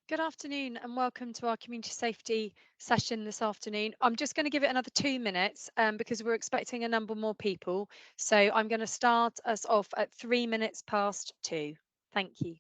Good afternoon and welcome to our community safety session this afternoon. I'm just going to give it another 2 minutes because we're expecting a number more people. So I'm going to start us off at 3 minutes past 2. Thank you.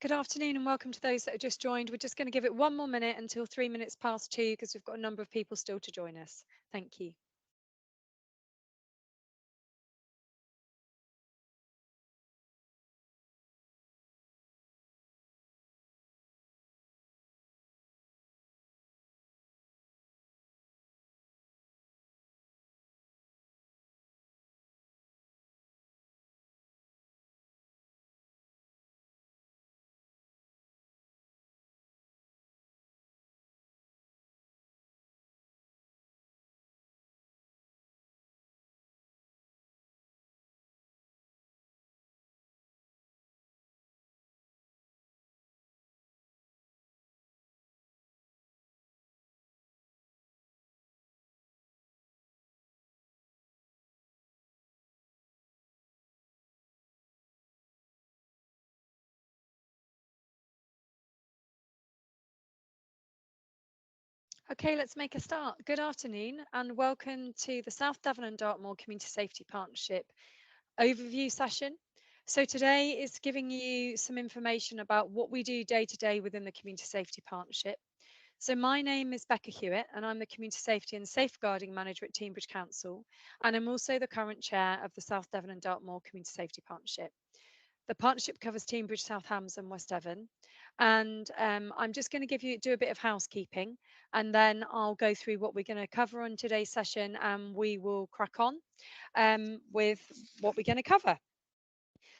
Good afternoon and welcome to those that have just joined. We're just going to give it 1 more minute until 3 minutes past 2 because we've got a number of people still to join us. Thank you. Okay, let's make a start. Good afternoon and welcome to the South Devon and Dartmoor Community Safety Partnership overview session. So today is giving you some information about what we do day to day within the Community Safety Partnership. So my name is Becca Hewitt and I'm the Community Safety and Safeguarding Manager at Teignbridge Council, and I'm also the current chair of the South Devon and Dartmoor Community Safety Partnership. The partnership covers Teignbridge, South Hams and West Devon. And I'm just going to do a bit of housekeeping, and then I'll go through what we're going to cover on today's session, and we will crack on with what we're going to cover.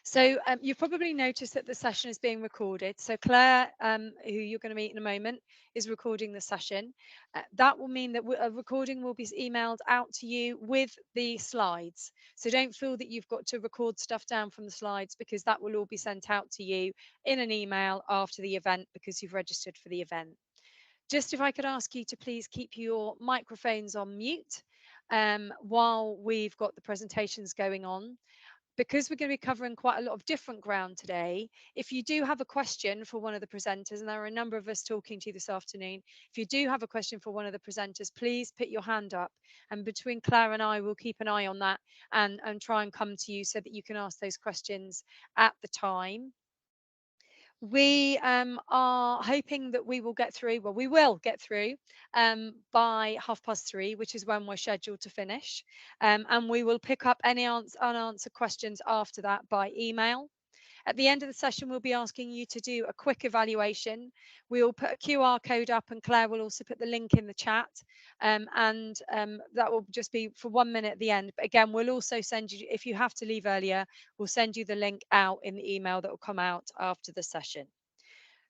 So you've probably noticed that the session is being recorded. So Claire, who you're going to meet in a moment, is recording the session. That will mean that a recording will be emailed out to you with the slides. So don't feel that you've got to record stuff down from the slides, because that will all be sent out to you in an email after the event because you've registered for the event. Just if I could ask you to please keep your microphones on mute while we've got the presentations going on. Because we're going to be covering quite a lot of different ground today, if you do have a question for one of the presenters, and there are a number of us talking to you this afternoon, if you do have a question for one of the presenters, please put your hand up, and between Claire and I, we'll keep an eye on that and try and come to you so that you can ask those questions at the time. We are hoping that we will get through, well, we will get through by 3:30, which is when we're scheduled to finish. And we will pick up any unanswered questions after that by email. At the end of the session, we'll be asking you to do a quick evaluation. We will put a QR code up, and Claire will also put the link in the chat. That will just be for 1 minute at the end. But again, we'll also send you, if you have to leave earlier, we'll send you the link out in the email that will come out after the session.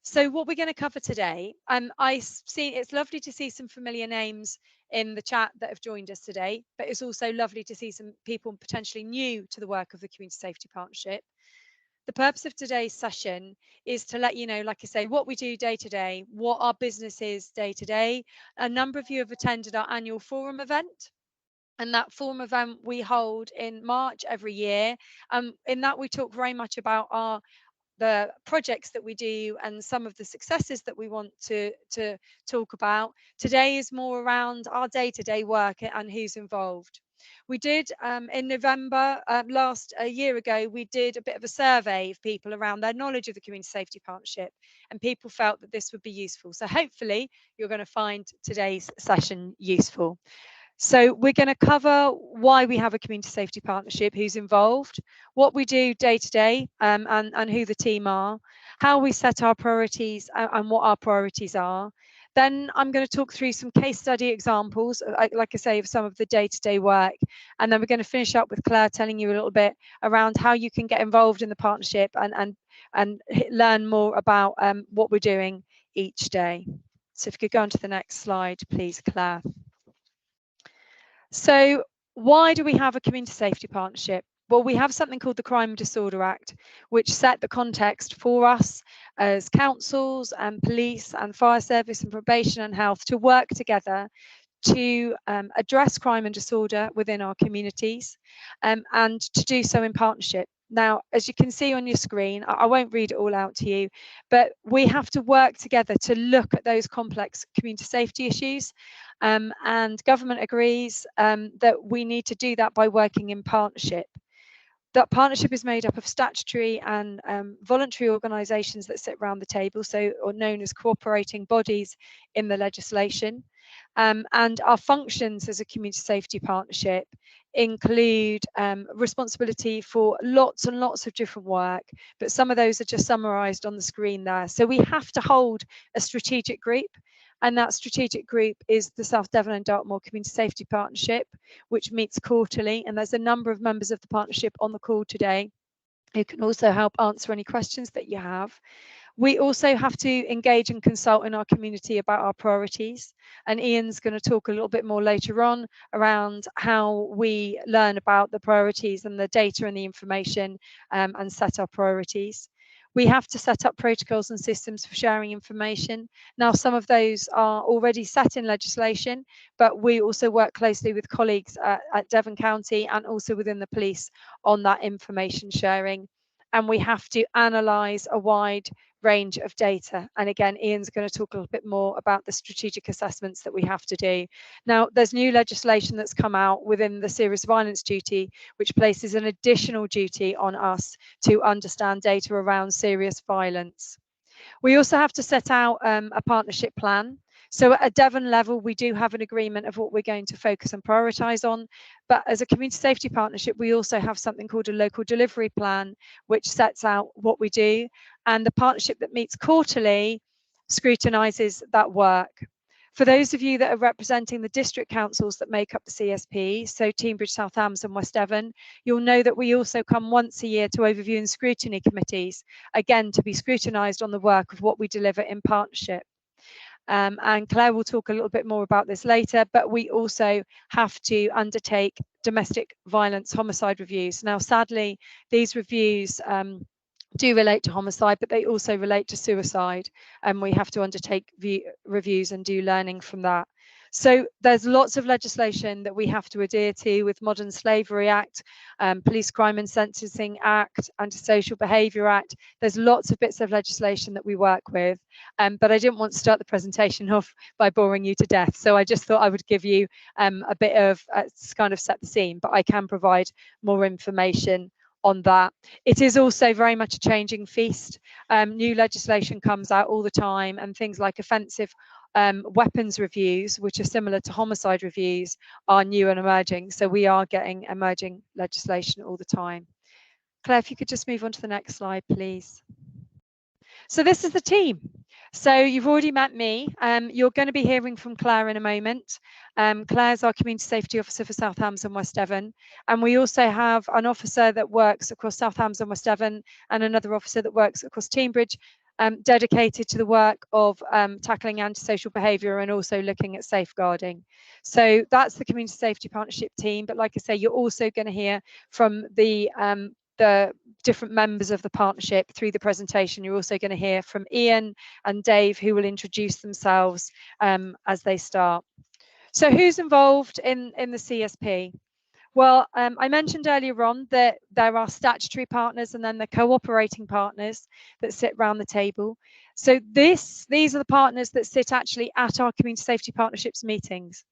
So what we're going to cover today, it's lovely to see some familiar names in the chat that have joined us today, but it's also lovely to see some people potentially new to the work of the Community Safety Partnership. The purpose of today's session is to let you know, like I say, what we do day to day, what our business is day to day. A number of you have attended our annual forum event. And that forum event we hold in March every year. In that, we talk very much about the projects that we do and some of the successes that we want to talk about. Today is more around our day-to-day work and who's involved. We did in November last a year ago, we did a bit of a survey of people around their knowledge of the Community Safety Partnership, and people felt that this would be useful. So hopefully you're going to find today's session useful. So we're going to cover why we have a community safety partnership, who's involved, what we do day to day, and who the team are, how we set our priorities and what our priorities are. Then I'm going to talk through some case study examples, like I say, of some of the day-to-day work. And then we're going to finish up with Claire telling you a little bit around how you can get involved in the partnership and learn more about what we're doing each day. So if you could go on to the next slide, please, Claire. So why do we have a community safety partnership? Well, we have something called the Crime and Disorder Act, which set the context for us as councils and police and fire service and probation and health to work together to address crime and disorder within our communities, and to do so in partnership. Now, as you can see on your screen, I won't read it all out to you, but we have to work together to look at those complex community safety issues. And government agrees that we need to do that by working in partnership. That partnership is made up of statutory and voluntary organisations that sit around the table, or known as cooperating bodies in the legislation. And our functions as a community safety partnership include responsibility for lots and lots of different work, but some of those are just summarised on the screen there. So we have to hold a strategic group, and that strategic group is the South Devon and Dartmoor Community Safety Partnership, which meets quarterly, and there's a number of members of the partnership on the call today who can also help answer any questions that you have. We also have to engage and consult in our community about our priorities, and Ian's going to talk a little bit more later on around how we learn about the priorities and the data and the information and set our priorities. We have to set up protocols and systems for sharing information. Now, some of those are already set in legislation, but we also work closely with colleagues at Devon County and also within the police on that information sharing. And we have to analyse a wide range of data. And again, Ian's going to talk a little bit more about the strategic assessments that we have to do. Now, there's new legislation that's come out within the serious violence duty, which places an additional duty on us to understand data around serious violence. We also have to set out a partnership plan. So at a Devon level, we do have an agreement of what we're going to focus and prioritise on. But as a community safety partnership, we also have something called a local delivery plan, which sets out what we do. And the partnership that meets quarterly scrutinises that work. For those of you that are representing the district councils that make up the CSP, so Teignbridge, South Hams and West Devon, you'll know that we also come once a year to overview and scrutiny committees, again, to be scrutinised on the work of what we deliver in partnership. And Claire will talk a little bit more about this later, but we also have to undertake domestic violence homicide reviews. Now, sadly, these reviews do relate to homicide, but they also relate to suicide, and we have to undertake reviews and do learning from that. So there's lots of legislation that we have to adhere to with Modern Slavery Act, Police Crime and Sentencing Act, Antisocial Behaviour Act. There's lots of bits of legislation that we work with, but I didn't want to start the presentation off by boring you to death. So I just thought I would give you a bit of kind of set the scene, but I can provide more information on that. It is also very much a changing feast. New legislation comes out all the time, and things like offensive weapons reviews, which are similar to homicide reviews, are new and emerging. So we are getting emerging legislation all the time. Claire, if you could just move on to the next slide, please. So this is the team. So you've already met me. You're going to be hearing from Claire in a moment. Claire's our Community Safety Officer for South Hams and West Devon. And we also have an officer that works across South Hams and West Devon, and another officer that works across Teignbridge, dedicated to the work of tackling antisocial behaviour and also looking at safeguarding. So that's the Community Safety Partnership team. But like I say, you're also going to hear from the the different members of the partnership through the presentation. You're also going to hear from Ian and Dave, who will introduce themselves as they start. So who's involved in the CSP? Well, I mentioned earlier on that there are statutory partners and then the cooperating partners that sit around the table. So these are the partners that sit actually at our community safety partnerships meetings.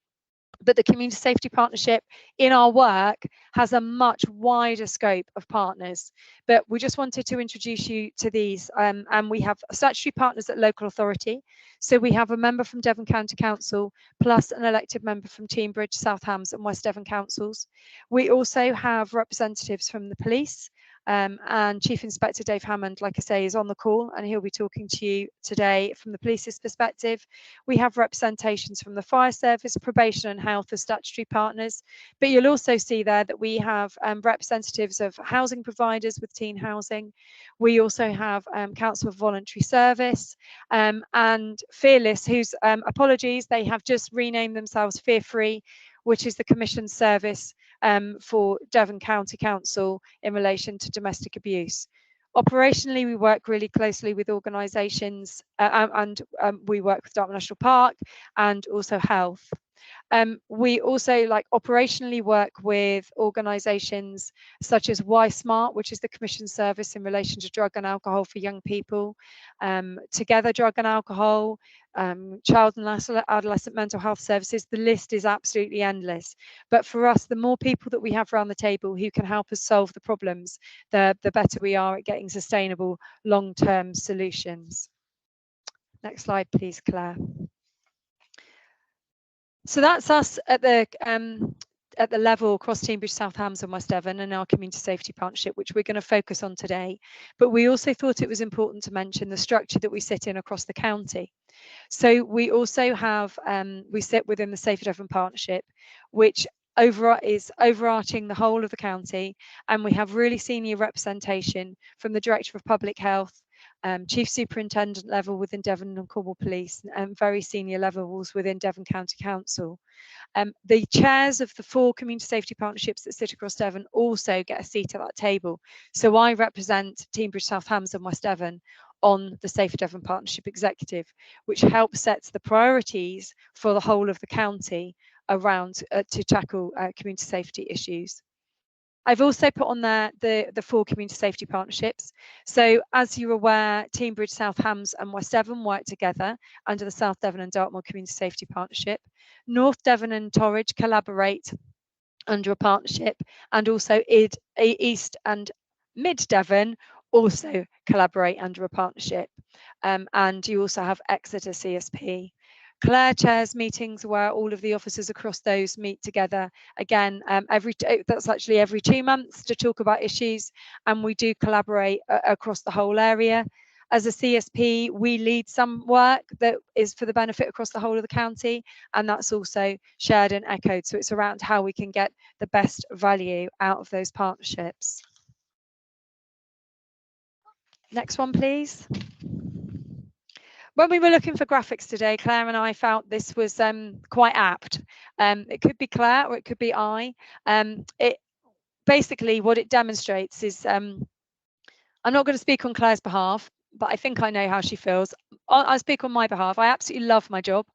But the community safety partnership in our work has a much wider scope of partners. But we just wanted to introduce you to these. And we have statutory partners at local authority. So we have a member from Devon County Council, plus an elected member from Teignbridge, South Hams and West Devon councils. We also have representatives from the police. And Chief Inspector Dave Hammond, like I say, is on the call and he'll be talking to you today from the police's perspective. We have representations from the fire service, probation and health as statutory partners, but you'll also see there that we have representatives of housing providers with teen housing. We also have Council of Voluntary Service and Fearless, whose apologies, they have just renamed themselves Fear Free, which is the commission service for Devon County Council in relation to domestic abuse. Operationally, we work really closely with organisations and we work with Dartmoor National Park and also health. We also operationally work with organisations such as Y Smart, which is the commission service in relation to drug and alcohol for young people, Together Drug and Alcohol, child and adolescent mental health services. The list is absolutely endless. But for us, the more people that we have around the table who can help us solve the problems, the better we are at getting sustainable long-term solutions. Next slide, please, Claire. So that's us at the level across Teignbridge, South Hams and West Devon and our community safety partnership, which we're going to focus on today. But we also thought it was important to mention the structure that we sit in across the county. So we also have, we sit within the Safer Devon Partnership, which is overarching the whole of the county. And we have really senior representation from the Director of Public Health, Chief Superintendent level within Devon and Cornwall Police, and very senior levels within Devon County Council. The chairs of the 4 community safety partnerships that sit across Devon also get a seat at that table. So I represent Teignbridge, South Hams and West Devon on the Safer Devon Partnership Executive, which helps set the priorities for the whole of the county around to tackle community safety issues. I've also put on there the 4 community safety partnerships. So as you're aware, Teignbridge, South Hams and West Devon work together under the South Devon and Dartmoor Community Safety Partnership. North Devon and Torridge collaborate under a partnership, and also East and Mid Devon also collaborate under a partnership. And you also have Exeter CSP. Claire chairs meetings where all of the officers across those meet together. Again, that's actually every 2 months to talk about issues, and we do collaborate across the whole area. As a CSP, we lead some work that is for the benefit across the whole of the county, and that's also shared and echoed. So it's around how we can get the best value out of those partnerships. Next one, please. When we were looking for graphics today, Claire and I felt this was quite apt. It could be Claire or it could be I. Basically, what it demonstrates is, I'm not going to speak on Claire's behalf, but I think I know how she feels. I'll speak on my behalf. I absolutely love my job.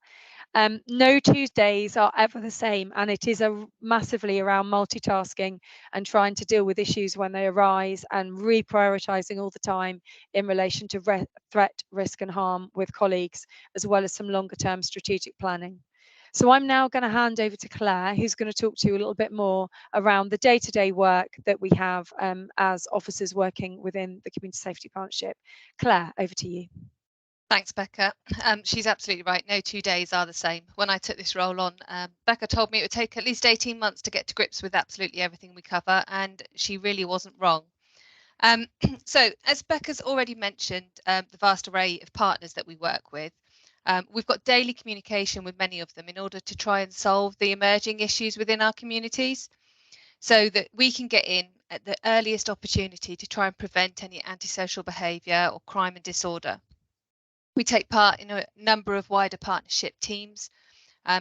No Tuesdays are ever the same, and it is massively around multitasking and trying to deal with issues when they arise and reprioritising all the time in relation to threat, risk and harm with colleagues, as well as some longer term strategic planning. So I'm now going to hand over to Claire, who's going to talk to you a little bit more around the day-to-day work that we have as officers working within the Community Safety Partnership. Claire, over to you. Thanks, Becca. She's absolutely right. No 2 days are the same. When I took this role on, Becca told me it would take at least 18 months to get to grips with absolutely everything we cover, and she really wasn't wrong. So, as Becca's already mentioned, the vast array of partners that we work with, we've got daily communication with many of them in order to try and solve the emerging issues within our communities, so that we can get in at the earliest opportunity to try and prevent any antisocial behaviour or crime and disorder. We take part in a number of wider partnership teams,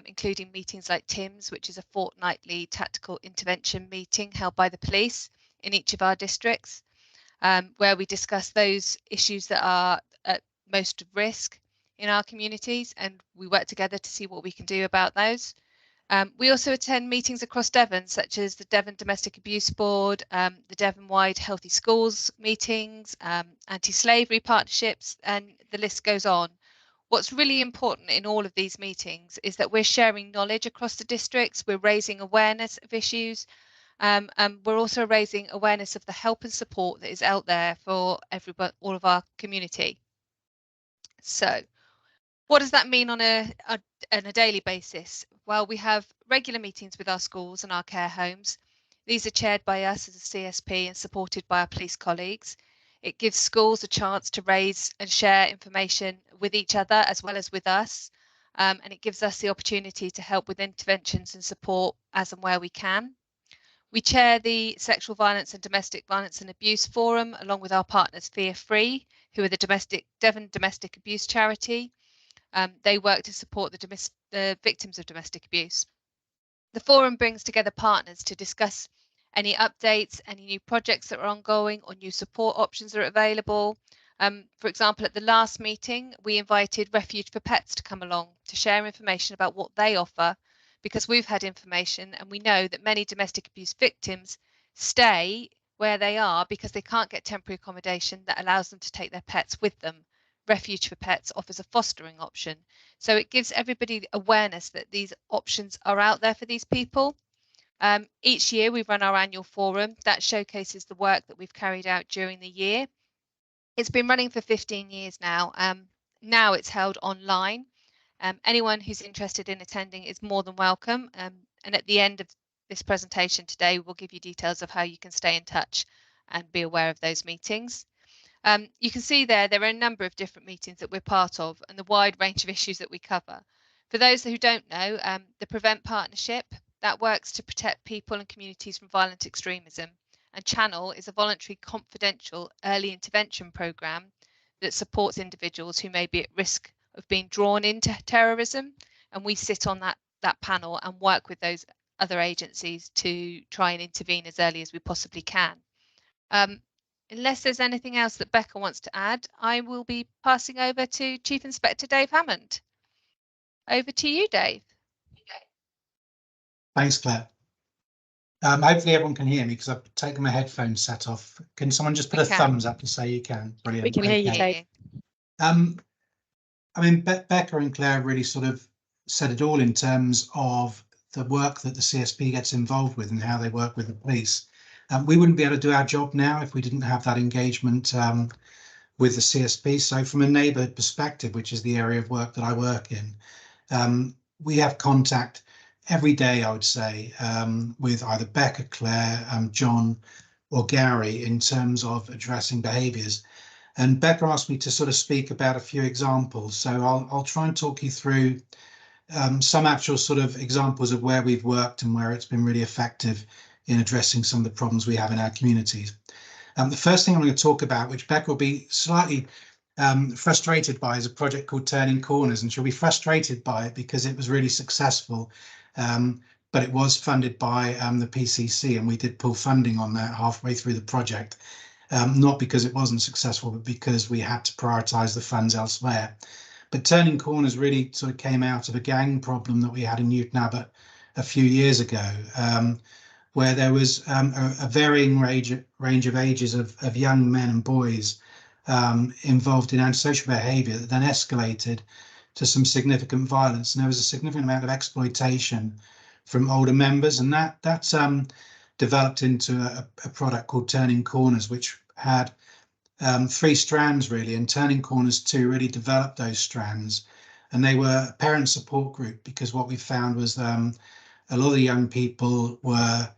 including meetings like TIMS, which is a fortnightly tactical intervention meeting held by the police in each of our districts, where we discuss those issues that are at most risk in our communities, and we work together to see what we can do about those. We also attend meetings across Devon, such as the Devon Domestic Abuse Board, the Devon-wide Healthy Schools meetings, anti-slavery partnerships, and the list goes on. What's really important in all of these meetings is that we're sharing knowledge across the districts, we're raising awareness of issues, and we're also raising awareness of the help and support that is out there for everybody, all of our community. So what does that mean on a daily basis? Well, we have regular meetings with our schools and our care homes. These are chaired by us as a CSP and supported by our police colleagues. It gives schools a chance to raise and share information with each other as well as with us. And it gives us the opportunity to help with interventions and support as and where we can. We chair the Sexual Violence and Domestic Violence and Abuse Forum along with our partners Fear Free, who are the Devon Domestic Abuse Charity. They work to support the victims of domestic abuse. The forum brings together partners to discuss any updates, any new projects that are ongoing, or new support options that are available. For example, at the last meeting, we invited Refuge for Pets to come along to share information about what they offer, because we've had information and we know that many domestic abuse victims stay where they are because they can't get temporary accommodation that allows them to take their pets with them. Refuge for Pets offers a fostering option. So it gives everybody awareness that these options are out there for these people. Each year we run our annual forum that showcases the work that we've carried out during the year. It's been running for 15 years now. Now it's held online. Anyone who's interested in attending is more than welcome. And at the end of this presentation today, we'll give you details of how you can stay in touch and be aware of those meetings. You can see there are a number of different meetings that we're part of and the wide range of issues that we cover. For those who don't know, the Prevent Partnership, that works to protect people and communities from violent extremism. And Channel is a voluntary, confidential early intervention programme that supports individuals who may be at risk of being drawn into terrorism. And we sit on that panel and work with those other agencies to try and intervene as early as we possibly can. Unless there's anything else that Becca wants to add, I will be passing over to Chief Inspector Dave Hammond. Over to you, Dave. Thanks, Claire. Hopefully everyone can hear me because I've taken my headphones set off. Can someone just put a thumbs up to say you can? Brilliant. We can hear you, Dave. I mean, Becca and Claire really sort of said it all in terms of the work that the CSP gets involved with and how they work with the police. We wouldn't be able to do our job now if we didn't have that engagement with the CSP. So from a neighbourhood perspective, which is the area of work that I work in, we have contact every day, I would say, with either Becca, Claire, John or Gary in terms of addressing behaviours. And Becca asked me to sort of speak about a few examples. So I'll try and talk you through some actual sort of examples of where we've worked and where it's been really effective in addressing some of the problems we have in our communities. The first thing I'm going to talk about, which Becca will be slightly frustrated by, is a project called Turning Corners, and she'll be frustrated by it because it was really successful, but it was funded by the PCC, and we did pull funding on that halfway through the project, not because it wasn't successful, but because we had to prioritise the funds elsewhere. But Turning Corners really sort of came out of a gang problem that we had in Newton Abbot a few years ago, where there was a varying range of ages of young men and boys involved in antisocial behaviour that then escalated to some significant violence. And there was a significant amount of exploitation from older members, and that developed into a product called Turning Corners, which had 3 strands really, and Turning Corners 2 really developed those strands. And they were a parent support group, because what we found was a lot of the young people were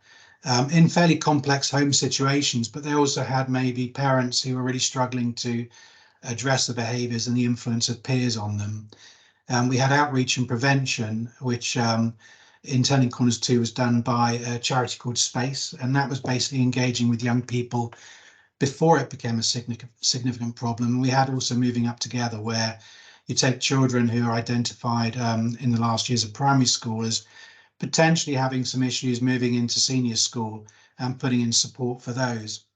in fairly complex home situations, but they also had maybe parents who were really struggling to address the behaviours and the influence of peers on them. We had outreach and prevention, which in Turning Corners 2 was done by a charity called Space, and that was basically engaging with young people before it became a significant problem. We had also Moving Up Together, where you take children who are identified in the last years of primary school as potentially having some issues moving into senior school, and putting in support for those.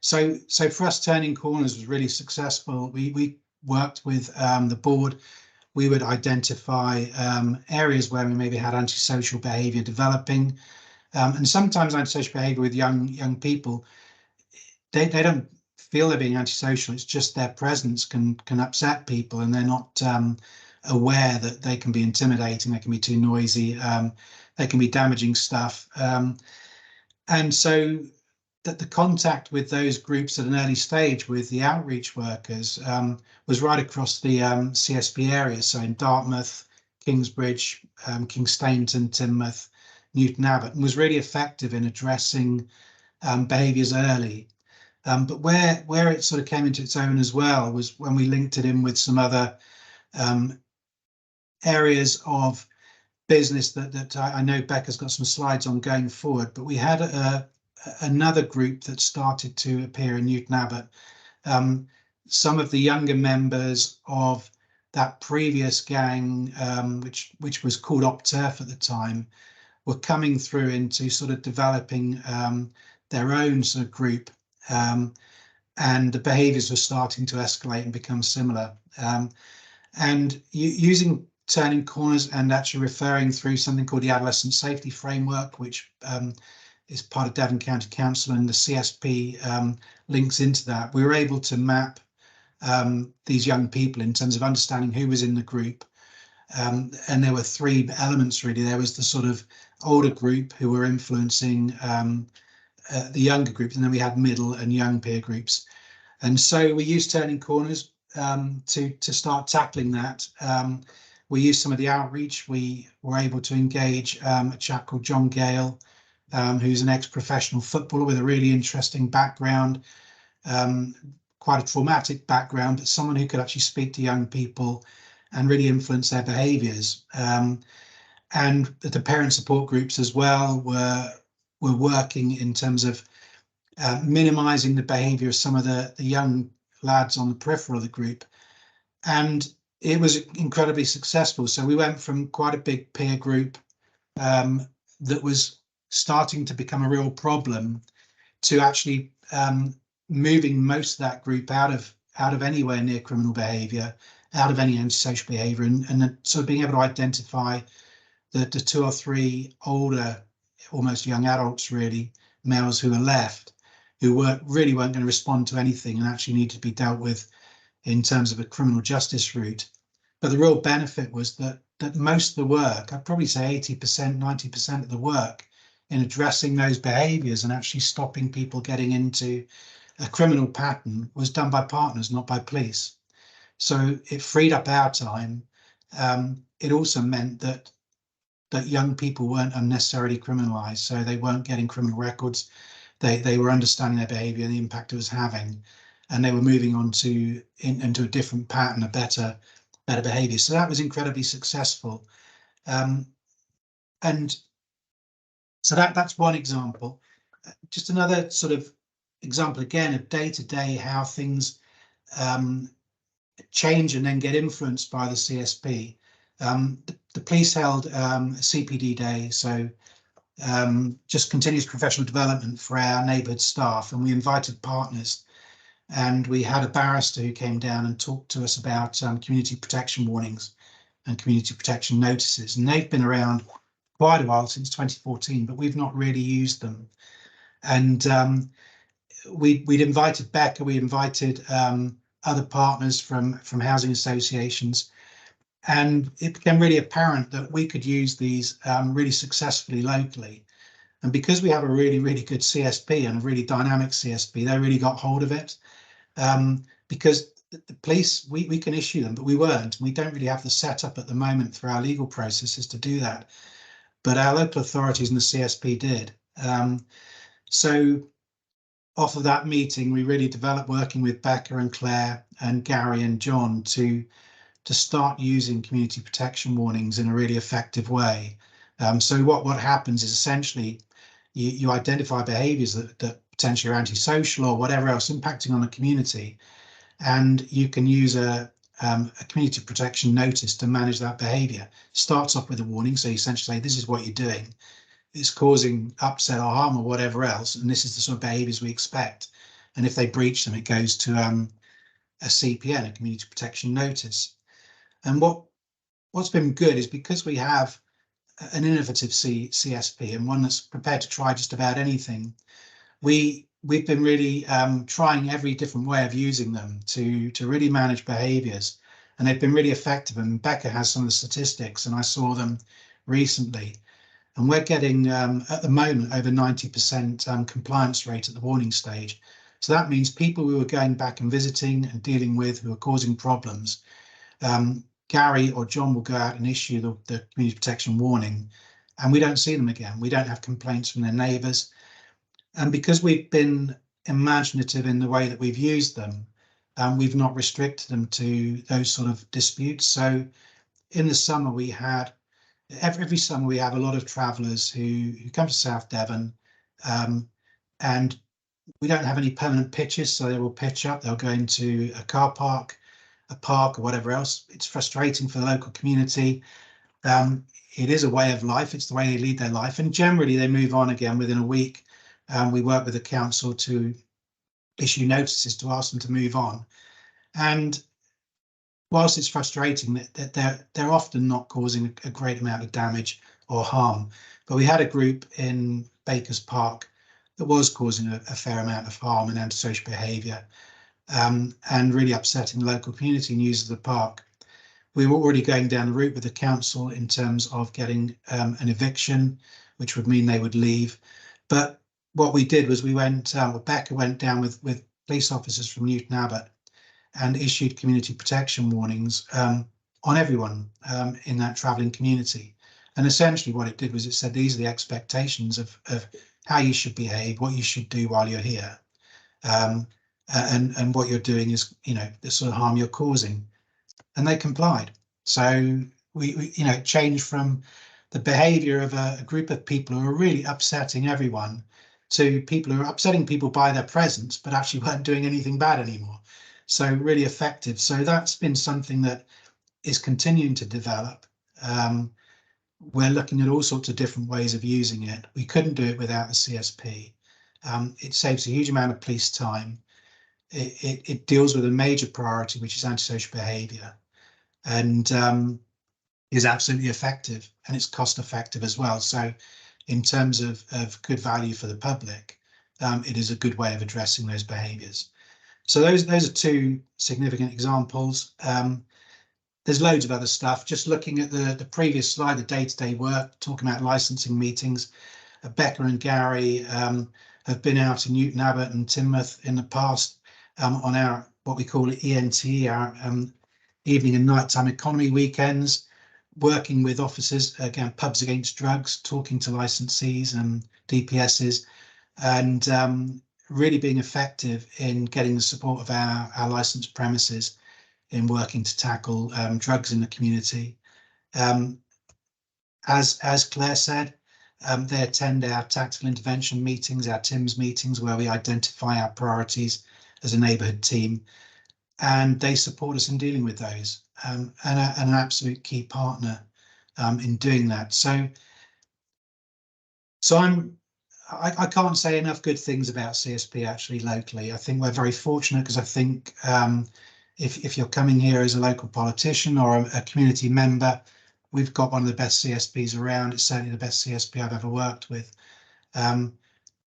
So for us, Turning Corners was really successful. We worked with the board. We would identify areas where we maybe had antisocial behaviour developing, and sometimes antisocial behaviour with young people. They don't feel they're being antisocial. It's just their presence can upset people, and they're not aware that they can be intimidating. They can be too noisy. They can be damaging stuff, and so that the contact with those groups at an early stage with the outreach workers was right across the CSP area. So in Dartmouth, Kingsbridge, King Stainton, Teignmouth, Newton Abbot, and was really effective in addressing behaviours early. But where it sort of came into its own as well was when we linked it in with some other areas of business that I know Becca's got some slides on going forward, but we had another group that started to appear in Newton Abbot. Some of the younger members of that previous gang, which was called OpTurf at the time, were coming through into sort of developing their own sort of group, and the behaviours were starting to escalate and become similar. And using Turning Corners and actually referring through something called the Adolescent Safety Framework, which is part of Devon County Council, and the CSP links into that, we were able to map these young people in terms of understanding who was in the group. And there were three elements really. There was the sort of older group who were influencing the younger groups, and then we had middle and young peer groups. And so we used Turning Corners to start tackling that. We used some of the outreach. We were able to engage a chap called John Gale, who's an ex-professional footballer with a really interesting background, quite a traumatic background, but someone who could actually speak to young people and really influence their behaviours. And the parent support groups as well were working in terms of minimising the behaviour of some of the young lads on the peripheral of the group. And it was incredibly successful. So we went from quite a big peer group that was starting to become a real problem to actually moving most of that group out of anywhere near criminal behaviour, out of any antisocial behaviour, and sort of being able to identify the 2 or 3 older, almost young adults really, males who were left, who really weren't going to respond to anything and actually needed to be dealt with in terms of a criminal justice route. But the real benefit was that most of the work, I'd probably say 80%, 90% of the work in addressing those behaviours and actually stopping people getting into a criminal pattern was done by partners, not by police. So it freed up our time. It also meant that young people weren't unnecessarily criminalised, so they weren't getting criminal records. They were understanding their behaviour and the impact it was having, and they were moving on into a different pattern, a better behaviour. So that was incredibly successful. And so that's one example. Just another sort of example again of day-to-day how things change and then get influenced by the CSP. The police held a CPD day, so just continuous professional development for our neighbourhood staff, and we invited partners, and we had a barrister who came down and talked to us about community protection warnings and community protection notices, and they've been around quite a while, since 2014, but we've not really used them. And we'd invited Becca, we invited other partners from housing associations, and it became really apparent that we could use these really successfully locally. And because we have a really, really good CSP and a really dynamic CSP, they really got hold of it. Because the police, we can issue them, but we weren't. We don't really have the setup at the moment for our legal processes to do that. But our local authorities and the CSP did. So off of that meeting, we really developed working with Becca and Claire and Gary and John to start using community protection warnings in a really effective way. So what happens is essentially you identify behaviours that potentially are antisocial or whatever else impacting on a community, and you can use a community protection notice to manage that behaviour. Starts off with a warning, so you essentially say this is what you're doing. is causing upset or harm or whatever else, and this is the sort of behaviours we expect. And if they breach them, it goes to a CPN, a Community Protection Notice. And what's been good is because we have an innovative CSP and one that's prepared to try just about anything, we've been really trying every different way of using them to really manage behaviours, and they've been really effective. And Becca has some of the statistics, and I saw them recently, and we're getting at the moment over 90% compliance rate at the warning stage. So that means people we were going back and visiting and dealing with who are causing problems, Gary or John will go out and issue the community protection warning, and we don't see them again. We don't have complaints from their neighbours. And because we've been imaginative in the way that we've used them, we've not restricted them to those sort of disputes. So in the summer, we had, every summer we have a lot of travellers who come to South Devon, and we don't have any permanent pitches, so they will pitch up, they'll go into a car park, a park or whatever else. It's frustrating for the local community. It is a way of life, it's the way they lead their life, and generally they move on again within a week. We work with the council to issue notices to ask them to move on. And whilst it's frustrating that they're often not causing a great amount of damage or harm, but we had a group in Bakers Park that was causing a fair amount of harm and antisocial behaviour, and really upsetting the local community and users of the park. We were already going down the route with the council in terms of getting an eviction, which would mean they would leave. But what we did was we went, Becca went down with police officers from Newton Abbot and issued community protection warnings on everyone in that travelling community. And essentially what it did was it said these are the expectations of how you should behave, what you should do while you're here, and what you're doing is, the sort of harm you're causing. And they complied. So we it changed from the behaviour of a group of people who are really upsetting everyone to people who are upsetting people by their presence, but actually weren't doing anything bad anymore. So really effective. So that's been something that is continuing to develop. We're looking at all sorts of different ways of using it. We couldn't do it without the CSP. It saves a huge amount of police time. It deals with a major priority, which is antisocial behaviour, and is absolutely effective, and it's cost effective as well. So in terms of good value for the public, it is a good way of addressing those behaviours. So those are two significant examples. There's loads of other stuff. Just looking at the previous slide, the day-to-day work, talking about licensing meetings, Becca and Gary have been out in Newton Abbot and Teignmouth in the past on our, what we call ENT, our evening and nighttime economy weekends, working with officers, again, pubs against drugs, talking to licensees and DPSs, and really being effective in getting the support of our licensed premises in working to tackle drugs in the community. As Claire said, they attend our tactical intervention meetings, our TIMS meetings, where we identify our priorities as a neighbourhood team, and they support us in dealing with those, and an absolute key partner in doing that. So I can't say enough good things about CSP actually locally. I think we're very fortunate because I think if you're coming here as a local politician or a community member, we've got one of the best CSPs around. It's certainly the best CSP I've ever worked with, and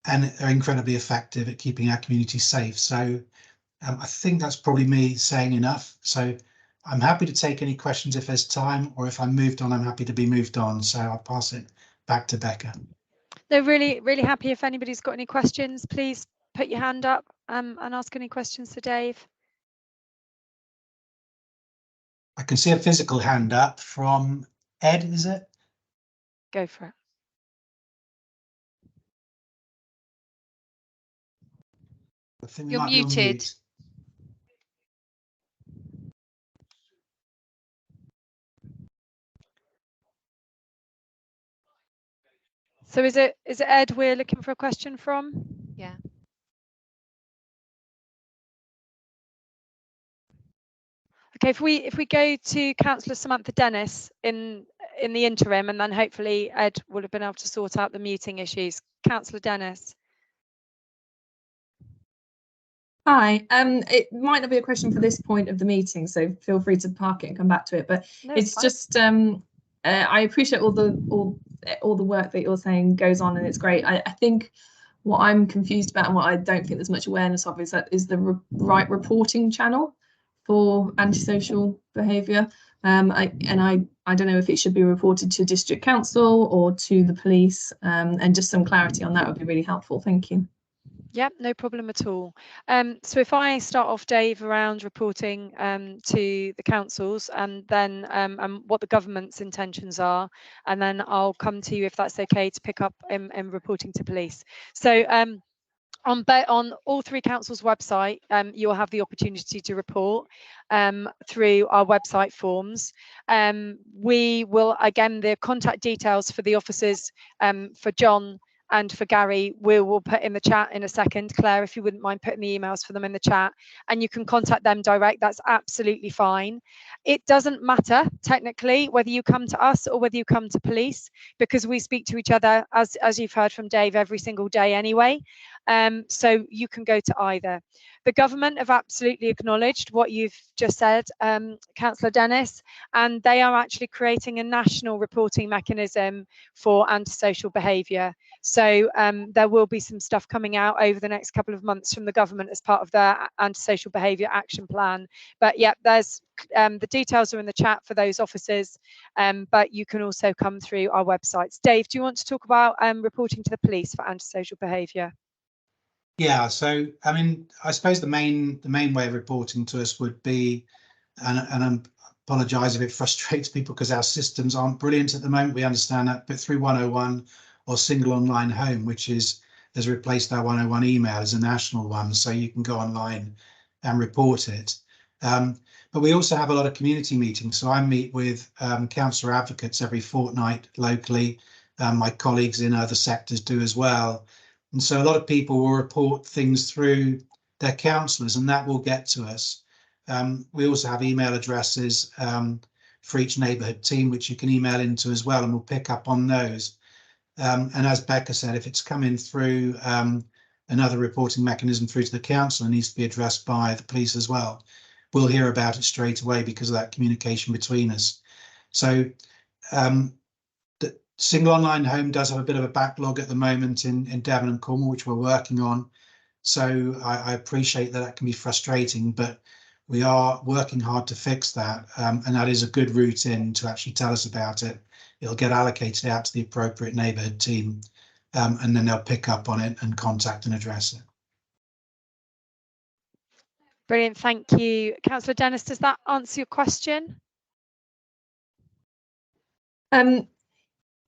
they're incredibly effective at keeping our community safe. So I think that's probably me saying enough. So I'm happy to take any questions if there's time, or if I'm moved on, I'm happy to be moved on. So I'll pass it back to Becca. They're really happy. If anybody's got any questions, please put your hand up and ask any questions to Dave. I can see a physical hand up from Ed, is it? Go for it. I think we You're might be on muted. mute. So is it Ed we're looking for a question from? Yeah. Okay, if we go to Councillor Samantha Dennis in in the interim, and then hopefully Ed will have been able to sort out the muting issues. Councillor Dennis. Hi, it might not be a question for this point of the meeting, so feel free to park it and come back to it. But No, it's fine. just I appreciate all the work that you're saying goes on, and it's great. I think what I'm confused about and what I don't think there's much awareness of is the right reporting channel for antisocial behaviour. I don't know if it should be reported to district council or to the police, and just some clarity on that would be really helpful. Thank you. Yeah, no problem at all. So if I start off, Dave, around reporting to the councils, and then what the government's intentions are, and then I'll come to you if that's okay to pick up in reporting to police. So on all three councils' website, you'll have the opportunity to report through our website forms. We will, again, the contact details for the officers, for John and for Gary, we will put in the chat in a second. Claire, if you wouldn't mind putting the emails for them in the chat, and you can contact them direct, that's absolutely fine. It doesn't matter technically whether you come to us or whether you come to police, because we speak to each other, as you've heard from Dave, every single day anyway. So you can go to either. The government have absolutely acknowledged what you've just said, Councillor Dennis, and they are actually creating a national reporting mechanism for antisocial behaviour. So there will be some stuff coming out over the next couple of months from the government as part of their antisocial behaviour action plan. But yeah, there's the details are in the chat for those officers, but you can also come through our websites. Dave, do you want to talk about reporting to the police for antisocial behaviour? Yeah, so I mean, I suppose the main way of reporting to us would be, and I apologise if it frustrates people because our systems aren't brilliant at the moment. We understand that, but through 101 or Single Online Home, which has replaced our 101 email as a national one, so you can go online and report it. But we also have a lot of community meetings. So I meet with councillor advocates every fortnight locally. My colleagues in other sectors do as well. And so a lot of people will report things through their councillors, and that will get to us. We also have email addresses for each neighbourhood team, which you can email into as well, and we'll pick up on those. And as Becca said, if it's coming through another reporting mechanism through to the council and needs to be addressed by the police as well, we'll hear about it straight away because of that communication between us. So the Single Online Home does have a bit of a backlog at the moment in Devon and Cornwall, which we're working on. So I appreciate that can be frustrating, but we are working hard to fix that. And that is a good route in to actually tell us about it. It'll get allocated out to the appropriate neighbourhood team, and then they'll pick up on it and contact and address it. Brilliant, thank you. Councillor Dennis, does that answer your question?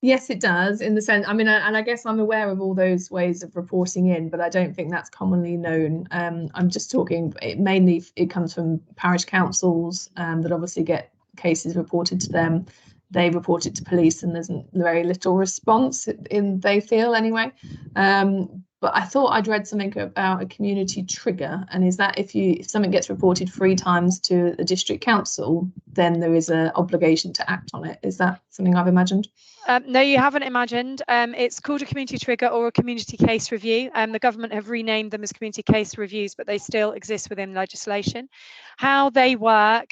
Yes, it does, in the sense, I mean, and I guess I'm aware of all those ways of reporting in, but I don't think that's commonly known. I'm just talking, mainly it comes from parish councils that obviously get cases reported to them. They report it to police, and there's very little response, they feel anyway. But I thought I'd read something about a community trigger, and is that if something gets reported 3 times to the district council, then there is an obligation to act on it. Is that something I've imagined? No, you haven't imagined. It's called a community trigger or a community case review. The government have renamed them as community case reviews, but they still exist within legislation. How they work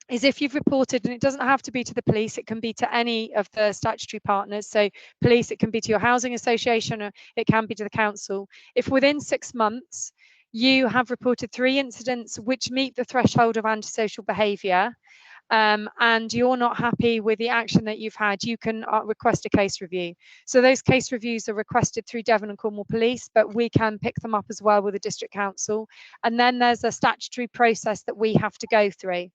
is if you've reported, and it doesn't have to be to the police, it can be to any of the statutory partners. So police, it can be to your housing association, or it can be to the council. If within 6 months you have reported 3 incidents which meet the threshold of antisocial behaviour, and you're not happy with the action that you've had, you can request a case review. So those case reviews are requested through Devon and Cornwall Police, but we can pick them up as well with the district council. And then there's a statutory process that we have to go through.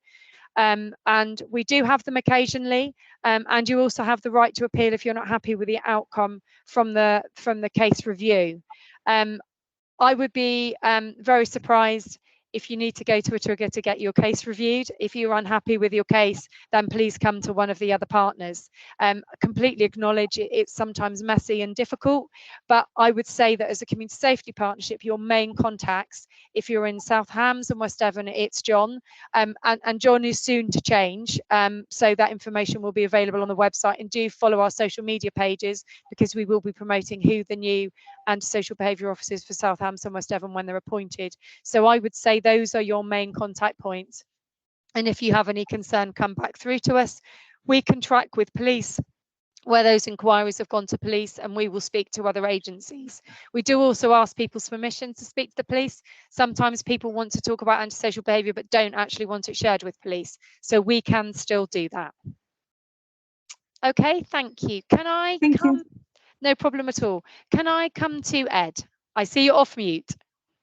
And we do have them occasionally, and you also have the right to appeal if you're not happy with the outcome from the case review. I would be very surprised if you need to go to a trigger to get your case reviewed. If you're unhappy with your case, then please come to one of the other partners. Completely acknowledge it's sometimes messy and difficult, but I would say that as a community safety partnership, your main contacts, if you're in South Hams and West Devon, it's John, and John is soon to change, so that information will be available on the website, and do follow our social media pages, because we will be promoting who the new antisocial behaviour officers for South Hams and West Devon when they're appointed. So I would say those are your main contact points. And if you have any concern, come back through to us. We can track with police where those inquiries have gone to police, and we will speak to other agencies. We do also ask people's permission to speak to the police. Sometimes people want to talk about antisocial behaviour but don't actually want it shared with police. So we can still do that. Okay, thank you. Can I come? No problem at all. Can I come to Ed? I see you're off mute.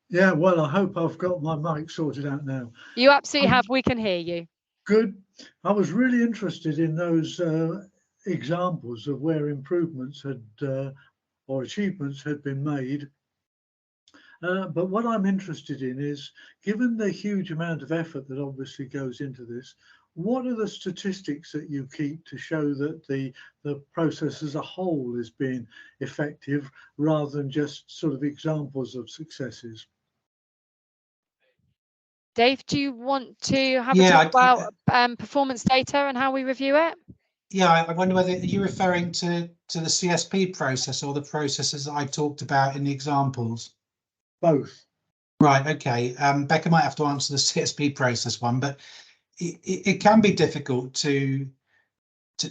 Yeah, well, I hope I've got my mic sorted out now. You absolutely have. We can hear you. Good. I was really interested in those examples of where improvements had or achievements had been made. But what I'm interested in is, given the huge amount of effort that obviously goes into this, what are the statistics that you keep to show that the process as a whole is being effective, rather than just sort of examples of successes? Dave, do you want to have a talk about performance data and how we review it? Yeah, I wonder whether you're referring to the CSP process or the processes that I talked about in the examples. Both. Right, okay. Becca might have to answer the CSP process one, but it can be difficult to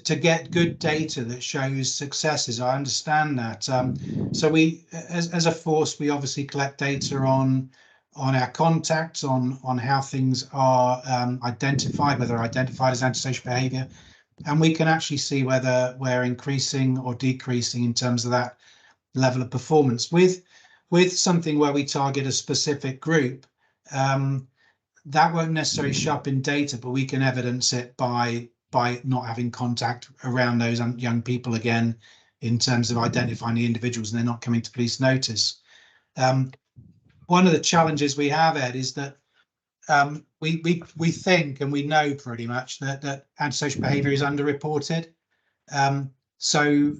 get good data that shows successes. I understand that. So we, as a force, we obviously collect data on our contacts, on how things are identified, whether identified as antisocial behaviour, and we can actually see whether we're increasing or decreasing in terms of that level of performance. With something where we target a specific group, that won't necessarily show up in data, but we can evidence it by not having contact around those young people again, in terms of identifying the individuals and they're not coming to police notice. One of the challenges we have, Ed, is that we think, and we know pretty much, that antisocial behaviour is underreported. So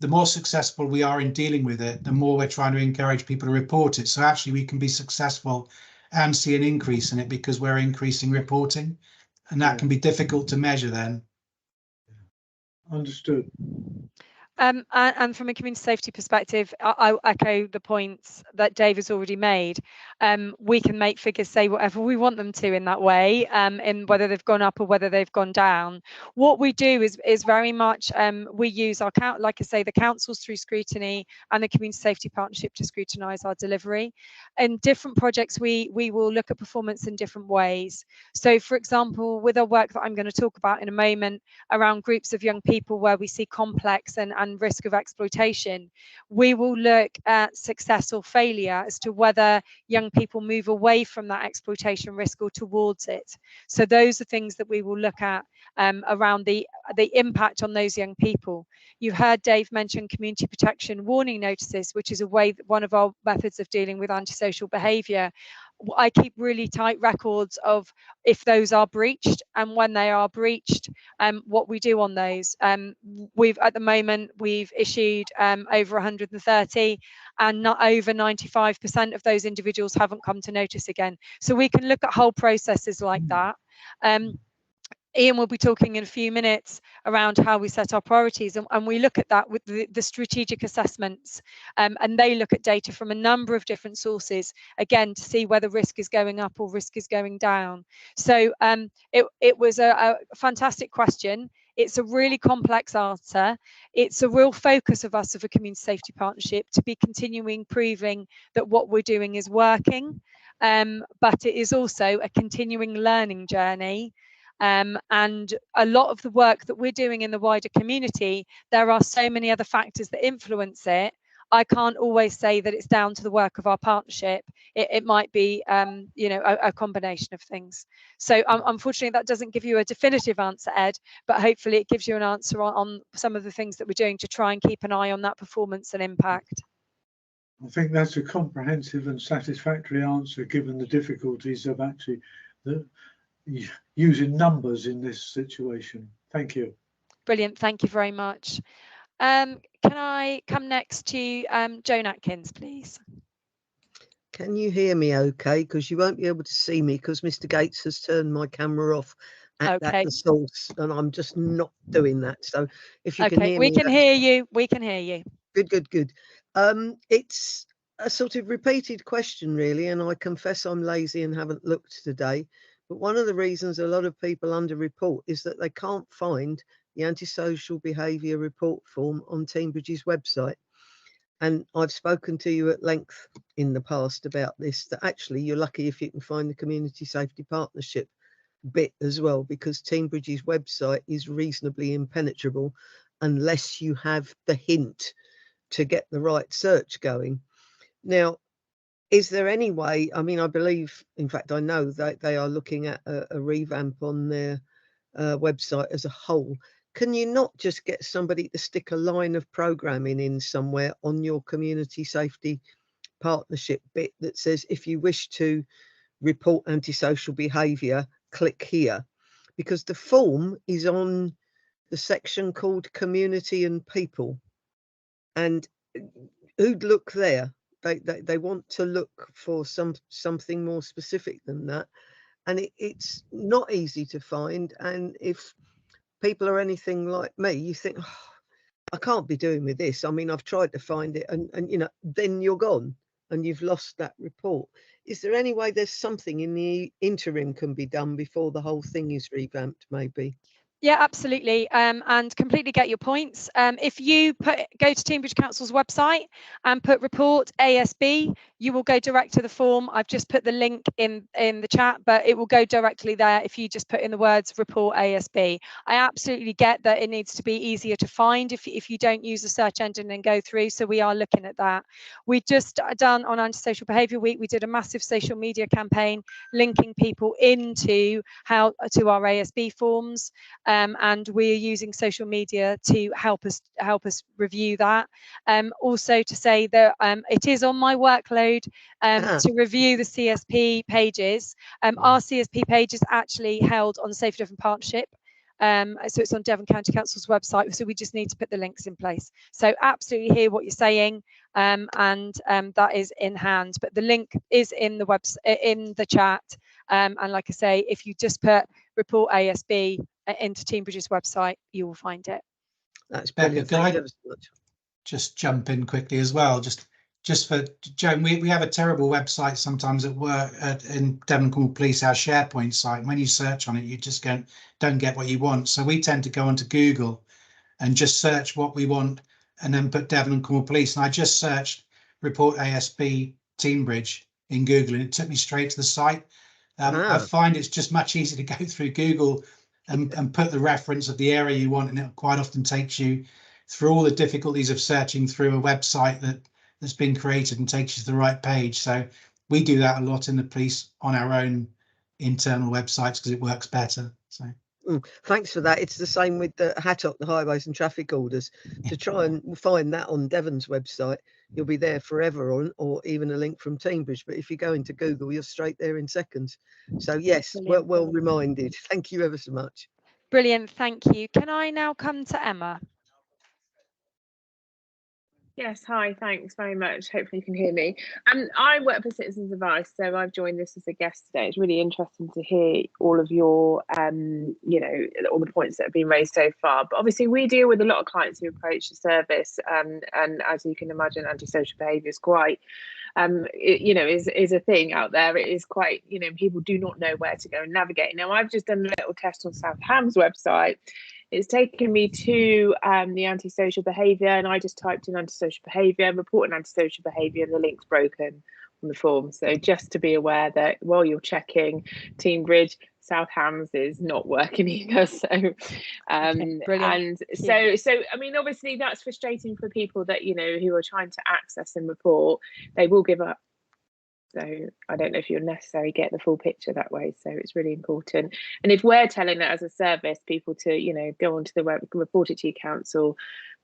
the more successful we are in dealing with it, the more we're trying to encourage people to report it. So actually we can be successful and see an increase in it because we're increasing reporting, and that can be difficult to measure then. Understood. And from a community safety perspective, I echo the points that Dave has already made. We can make figures say whatever we want them to in that way, in whether they've gone up or whether they've gone down. What we do is very much, we use our, like I say, the councils through scrutiny and the community safety partnership to scrutinise our delivery. In different projects, we will look at performance in different ways. So, for example, with our work that I'm going to talk about in a moment around groups of young people where we see complex and risk of exploitation, we will look at success or failure as to whether young people move away from that exploitation risk or towards it. So those are things that we will look at around the impact on those young people. You heard Dave mention community protection warning notices, which is one of our methods of dealing with antisocial behaviour. I keep really tight records of if those are breached, and when they are breached, what we do on those. At the moment we've issued over 130, and not over 95% of those individuals haven't come to notice again. So we can look at whole processes like that. Ian will be talking in a few minutes around how we set our priorities, and we look at that with the strategic assessments, and they look at data from a number of different sources, again, to see whether risk is going up or risk is going down. So it was a fantastic question. It's a really complex answer. It's a real focus of us, of a community safety partnership, to be continuing proving that what we're doing is working, but it is also a continuing learning journey. And a lot of the work that we're doing in the wider community, there are so many other factors that influence it. I can't always say that it's down to the work of our partnership. It might be, a combination of things. So unfortunately, that doesn't give you a definitive answer, Ed, but hopefully it gives you an answer on some of the things that we're doing to try and keep an eye on that performance and impact. I think that's a comprehensive and satisfactory answer, given the difficulties of actually using numbers in this situation. Thank you. Brilliant. Thank you very much. Can I come next to Joan Atkins, please? Can you hear me okay? Because you won't be able to see me because Mr. Gates has turned my camera off at the source, and I'm just not doing that. So if you can hear me, we can hear you. We can hear you. Good. It's a sort of repeated question, really, and I confess I'm lazy and haven't looked today. But one of the reasons a lot of people underreport is that they can't find the antisocial behaviour report form on Teambridge's website. And I've spoken to you at length in the past about this, that actually you're lucky if you can find the Community Safety Partnership bit as well, because Teambridge's website is reasonably impenetrable unless you have the hint to get the right search going. Now, is there any way, I mean, I believe, in fact, I know that they are looking at a revamp on their website as a whole. Can you not just get somebody to stick a line of programming in somewhere on your Community Safety Partnership bit that says, if you wish to report antisocial behaviour, click here? Because the form is on the section called Community and People. And who'd look there? They want to look for something more specific than that. And it's not easy to find. And if people are anything like me, you think, oh, I can't be doing with this. I mean, I've tried to find it, and you know, then you're gone and you've lost that report. Is there any way there's something in the interim can be done before the whole thing is revamped, maybe? Yeah, absolutely, and completely get your points. If you go to Teambridge Council's website and put report ASB, you will go direct to the form. I've just put the link in the chat, but it will go directly there if you just put in the words report ASB. I absolutely get that it needs to be easier to find if you don't use a search engine and go through, so we are looking at that. We just done on Antisocial Behaviour Week, we did a massive social media campaign linking people into our ASB forms. And we're using social media to help us review that. Also to say that it is on my workload to review the CSP pages. Our CSP page is actually held on the Safe Devon Partnership. So it's on Devon County Council's website, so we just need to put the links in place. So absolutely hear what you're saying, and that is in hand, but the link is in the in the chat, and like I say, if you just put report ASB into Teambridge's website, you will find it. That's brilliant. Thank you so much. Just jump in quickly as well, just for Joan, we have a terrible website sometimes at work in Devon and Cornwall Police, our SharePoint site. When you search on it, you just don't get what you want. So we tend to go onto Google and just search what we want and then put Devon and Cornwall Police. And I just searched report ASB Teambridge in Google and it took me straight to the site. I find it's just much easier to go through Google and put the reference of the area you want, and it quite often takes you through all the difficulties of searching through a website that's been created and takes you to the right page. So we do that a lot in the police on our own internal websites because it works better. So thanks for that. It's the same with the HATOC, the highways and traffic orders. To try and find that on Devon's website, you'll be there forever, or even a link from Teambridge. But if you go into Google, you're straight there in seconds. So yes, well reminded. Thank you ever so much. Brilliant, thank you. Can I now come to Emma? Yes, hi, thanks very much. Hopefully you can hear me. I work for Citizens Advice, so I've joined this as a guest today. It's really interesting to hear all of your, you know, all the points that have been raised so far. But obviously we deal with a lot of clients who approach the service, and as you can imagine, antisocial behaviour is quite, you know, is a thing out there. It is quite, you know, people do not know where to go and navigate. Now, I've just done a little test on South Ham's website. It's taken me to the antisocial behaviour, and I just typed in antisocial behaviour, reporting antisocial behaviour, and the link's broken on the form. So just to be aware that while you're checking, Teambridge, South Hams is not working either. So and so I mean, obviously that's frustrating for people that, you know, who are trying to access and report. They will give up. So I don't know if you'll necessarily get the full picture that way. So it's really important. And if we're telling that as a service, people to, you know, go onto the web, report it to your council,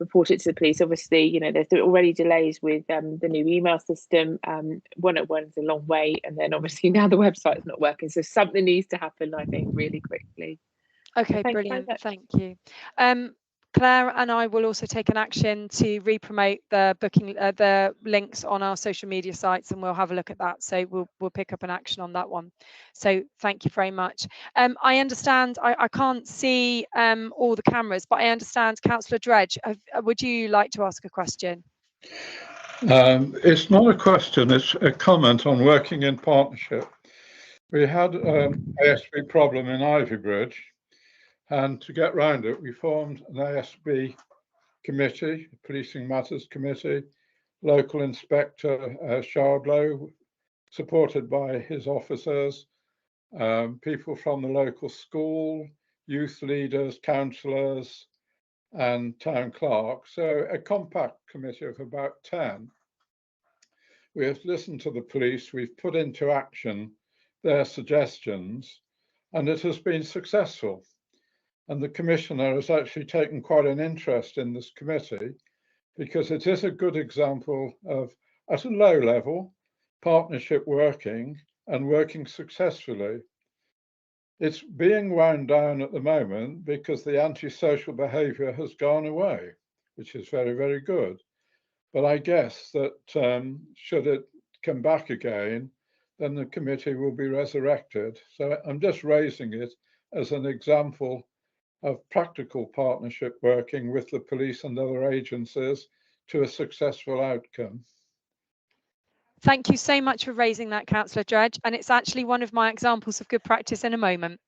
report it to the police. Obviously, you know, there's already delays with the new email system. 101 is a long way, and then obviously now the website's not working. So something needs to happen, I think, really quickly. Okay, brilliant. Thank you. Claire and I will also take an action to re-promote the booking, the links on our social media sites, and we'll have a look at that. So we'll pick up an action on that one. So thank you very much. I understand, I can't see all the cameras, but I understand Councillor Dredge, would you like to ask a question? It's not a question, it's a comment on working in partnership. We had an ASB problem in Ivybridge, and to get round it, we formed an ASB committee, a Policing Matters Committee, local inspector Charblow, supported by his officers, people from the local school, youth leaders, councillors, and town clerk. So a compact committee of about 10. We have listened to the police, we've put into action their suggestions, and it has been successful. And the Commissioner has actually taken quite an interest in this committee because it is a good example of, at a low level, partnership working and working successfully. It's being wound down at the moment because the antisocial behaviour has gone away, which is very, very good. But I guess that should it come back again, then the committee will be resurrected. So I'm just raising it as an example of practical partnership working with the police and other agencies to a successful outcome. Thank you so much for raising that, Councillor Dredge, and it's actually one of my examples of good practice in a moment.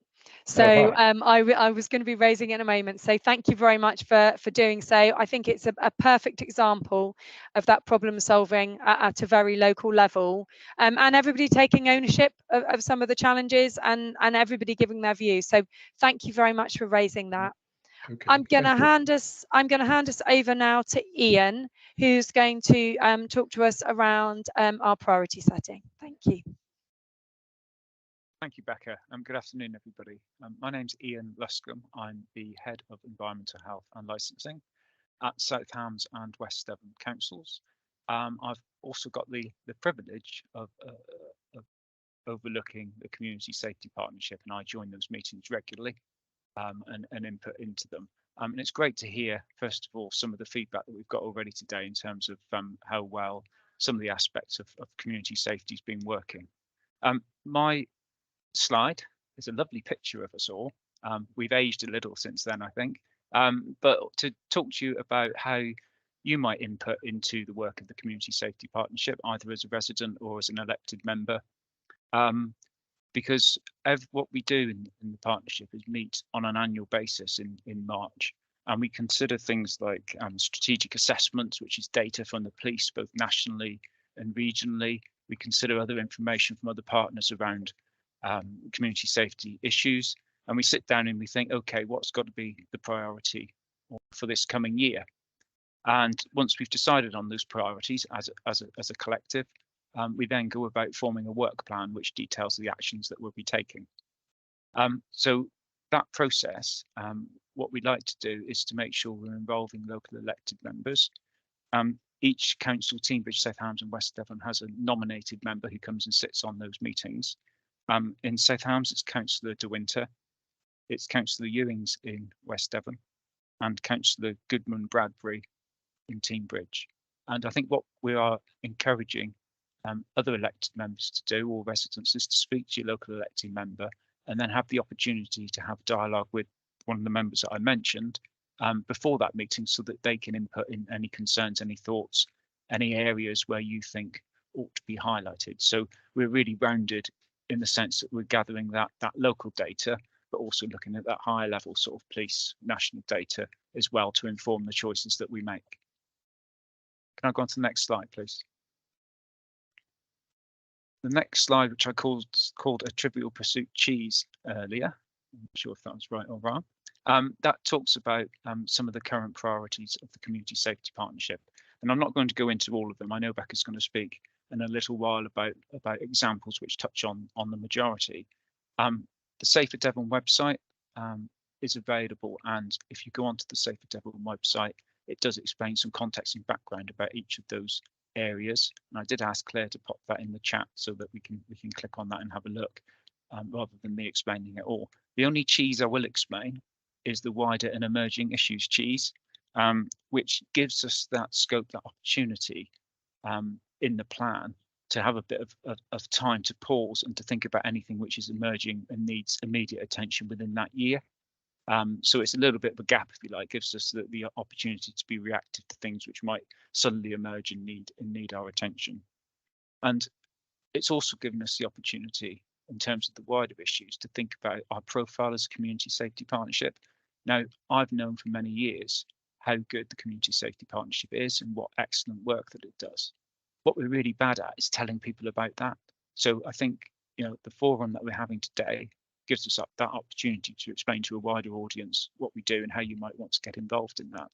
So I was going to be raising it in a moment. So thank you very much for doing so. I think it's a perfect example of that problem solving at a very local level, and everybody taking ownership of some of the challenges and everybody giving their view. So thank you very much for raising that. Okay, I'm going to hand us over now to Ian, who's going to talk to us around our priority setting. Thank you. Thank you, Becca. Good afternoon, everybody. My name's Ian Luscombe. I'm the Head of Environmental Health and Licensing at South Hams and West Devon Councils. I've also got the privilege of overlooking the Community Safety Partnership, and I join those meetings regularly and input into them. And it's great to hear, first of all, some of the feedback that we've got already today in terms of how well some of the aspects of community safety has been working. My slide is a lovely picture of us all. We've aged a little since then, I think, but to talk to you about how you might input into the work of the Community Safety Partnership, either as a resident or as an elected member, because what we do in the partnership is meet on an annual basis in March, and we consider things like strategic assessments, which is data from the police both nationally and regionally. We consider other information from other partners around community safety issues, and we sit down and we think, okay, what's got to be the priority for this coming year? And once we've decided on those priorities as a collective, we then go about forming a work plan which details the actions that we'll be taking. So that process, what we'd like to do is to make sure we're involving local elected members. Each council, Teignbridge, South Hams and West Devon, has a nominated member who comes and sits on those meetings. In South Hams, it's Councillor De Winter, it's Councillor Ewings in West Devon, and Councillor Goodman Bradbury in Teignbridge. And I think what we are encouraging other elected members to do, or residents, is to speak to your local elected member and then have the opportunity to have dialogue with one of the members that I mentioned before that meeting, so that they can input in any concerns, any thoughts, any areas where you think ought to be highlighted. So we're really rounded in the sense that we're gathering that local data, but also looking at that higher level sort of police national data as well to inform the choices that we make. Can I go on to the next slide, please? The next slide, which I called a Trivial Pursuit cheese earlier, I'm not sure if that was right or wrong, that talks about some of the current priorities of the Community Safety Partnership. And I'm not going to go into all of them. I know Becca's going to speak in a little while about examples which touch on the majority. The Safer Devon website is available, and if you go onto the Safer Devon website, it does explain some context and background about each of those areas. And I did ask Claire to pop that in the chat so that we can click on that and have a look, rather than me explaining it all. The only cheese I will explain is the wider and emerging issues cheese, which gives us that scope, that opportunity in the plan to have a bit of time to pause and to think about anything which is emerging and needs immediate attention within that year. So it's a little bit of a gap, if you like, gives us the opportunity to be reactive to things which might suddenly emerge and need our attention. And it's also given us the opportunity, in terms of the wider issues, to think about our profile as a community safety partnership. Now, I've known for many years how good the community safety partnership is and what excellent work that it does. What we're really bad at is telling people about that. So I think, you know, the forum that we're having today gives us that opportunity to explain to a wider audience what we do and how you might want to get involved in that.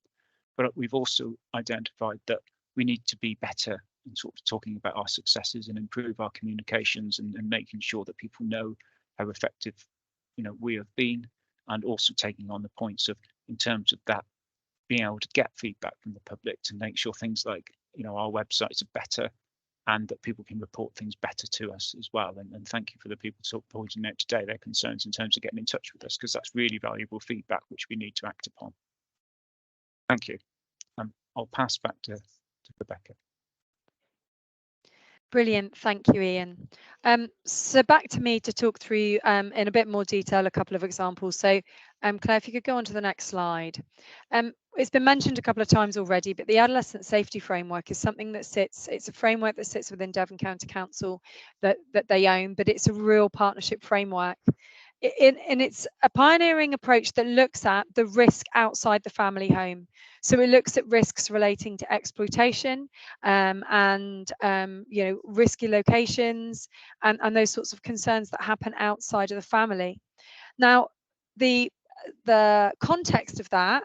But we've also identified that we need to be better in sort of talking about our successes and improve our communications and making sure that people know how effective, you know, we have been, and also taking on the points of, in terms of that, being able to get feedback from the public to make sure things like, you know, our websites are better and that people can report things better to us as well. And thank you for the people pointing out today their concerns in terms of getting in touch with us, because that's really valuable feedback which we need to act upon. Thank you. I'll pass back to Rebecca. Brilliant, thank you, Ian. So back to me to talk through in a bit more detail a couple of examples. So Claire, if you could go on to the next slide. It's been mentioned a couple of times already, but the Adolescent Safety Framework is something that sits, it's a framework that sits within Devon County Council that they own, but it's a real partnership framework. And it's a pioneering approach that looks at the risk outside the family home. So it looks at risks relating to exploitation and you know, risky locations and those sorts of concerns that happen outside of the family. Now, the context of that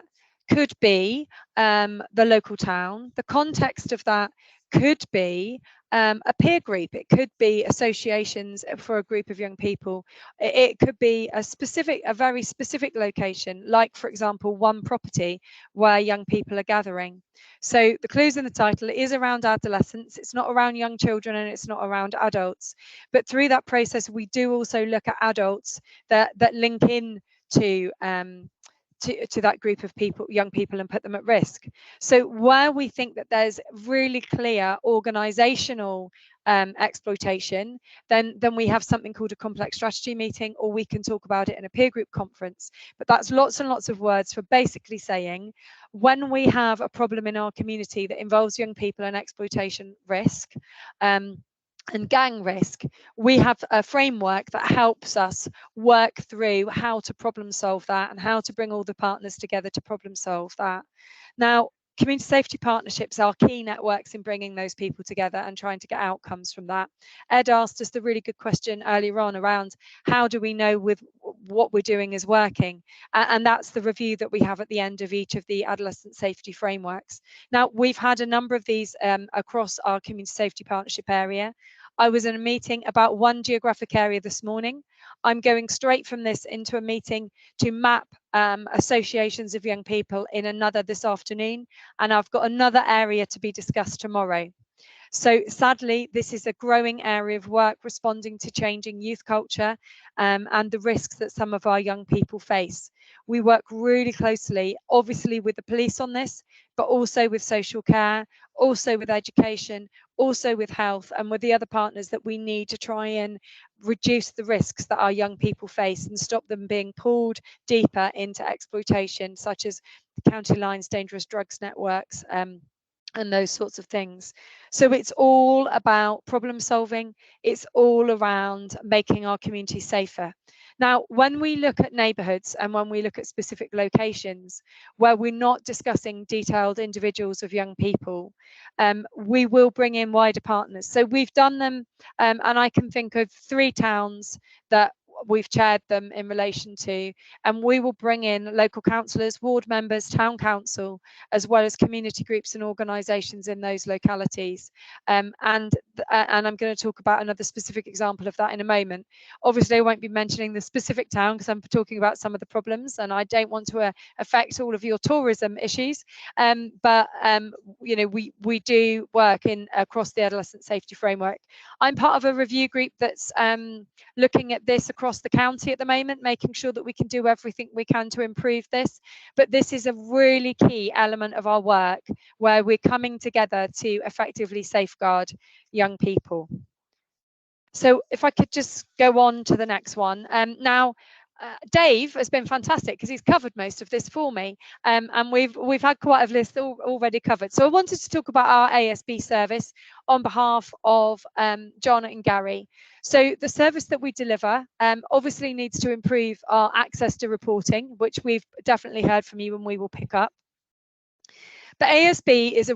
could be the local town. The context of that could be a peer group. It could be associations for a group of young people. It could be a very specific location, like, for example, one property where young people are gathering. So the clues in the title is around adolescents. It's not around young children and it's not around adults. But through that process, we do also look at adults that link in to that group of people, young people, and put them at risk. So where we think that there's really clear organizational exploitation, then we have something called a complex strategy meeting, or we can talk about it in a peer group conference. But that's lots and lots of words for basically saying, when we have a problem in our community that involves young people and exploitation risk, and gang risk, we have a framework that helps us work through how to problem solve that and how to bring all the partners together to problem solve that. Now, community safety partnerships are key networks in bringing those people together and trying to get outcomes from that. Ed asked us the really good question earlier on around how do we know with what we're doing is working, and that's the review that we have at the end of each of the adolescent safety frameworks. Now, we've had a number of these across our community safety partnership area. I was in a meeting about one geographic area this morning. I'm going straight from this into a meeting to map associations of young people in another this afternoon, and I've got another area to be discussed tomorrow. So sadly, this is a growing area of work responding to changing youth culture and the risks that some of our young people face. We work really closely, obviously, with the police on this, but also with social care, also with education, also with health, and with the other partners that we need to try and reduce the risks that our young people face and stop them being pulled deeper into exploitation, such as county lines, dangerous drugs networks, and those sorts of things. So it's all about problem solving. It's all around making our community safer. Now, when we look at neighbourhoods and when we look at specific locations where we're not discussing detailed individuals of young people, we will bring in wider partners. So we've done them, and I can think of 3 towns that we've chaired them in relation to, and we will bring in local councillors, ward members, town council, as well as community groups and organisations in those localities. And and I'm going to talk about another specific example of that in a moment. Obviously, I won't be mentioning the specific town because I'm talking about some of the problems, and I don't want to affect all of your tourism issues. But you know, we do work across the adolescent safety framework. I'm part of a review group that's looking at this across the county at the moment, making sure that we can do everything we can to improve this. But this is a really key element of our work where we're coming together to effectively safeguard young people. So if I could just go on to the next one. Now, Dave has been fantastic because he's covered most of this for me, and we've had quite a list already covered. So I wanted to talk about our ASB service on behalf of John and Gary. So the service that we deliver obviously needs to improve our access to reporting, which we've definitely heard from you and we will pick up. But ASB is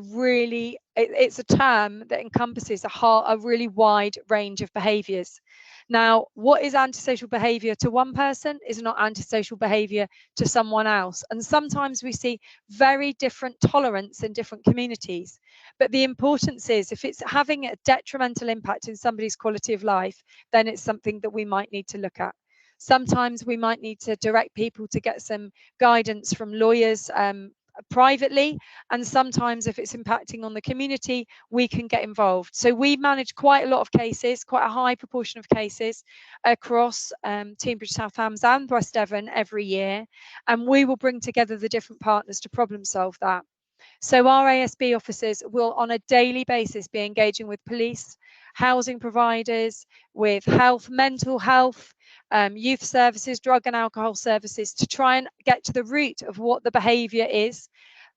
it's a term that encompasses a really wide range of behaviours. Now, what is antisocial behaviour to one person is not antisocial behaviour to someone else. And sometimes we see very different tolerance in different communities. But the importance is, if it's having a detrimental impact in somebody's quality of life, then it's something that we might need to look at. Sometimes we might need to direct people to get some guidance from lawyers privately, and sometimes if it's impacting on the community, we can get involved. So we manage quite a lot of cases, quite a high proportion of cases across Tunbridge, South Hams and West Devon every year, and we will bring together the different partners to problem solve that. So our ASB officers will on a daily basis be engaging with police, housing providers, with health, mental health, youth services, drug and alcohol services, to try and get to the root of what the behaviour is,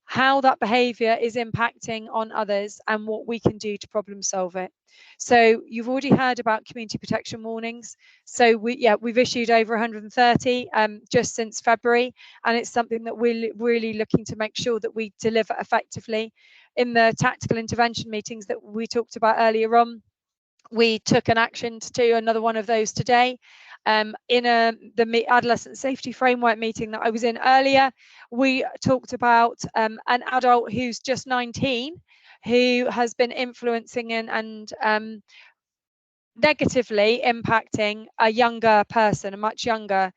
how that behaviour is impacting on others, and what we can do to problem solve it. So you've already heard about community protection warnings. So we've issued over 130 just since February, and it's something that we're really looking to make sure that we deliver effectively. In the tactical intervention meetings that we talked about earlier on, we took an action to do another one of those today. In the adolescent safety framework meeting that I was in earlier, we talked about an adult who's just 19 who has been influencing and negatively impacting a younger person, a much younger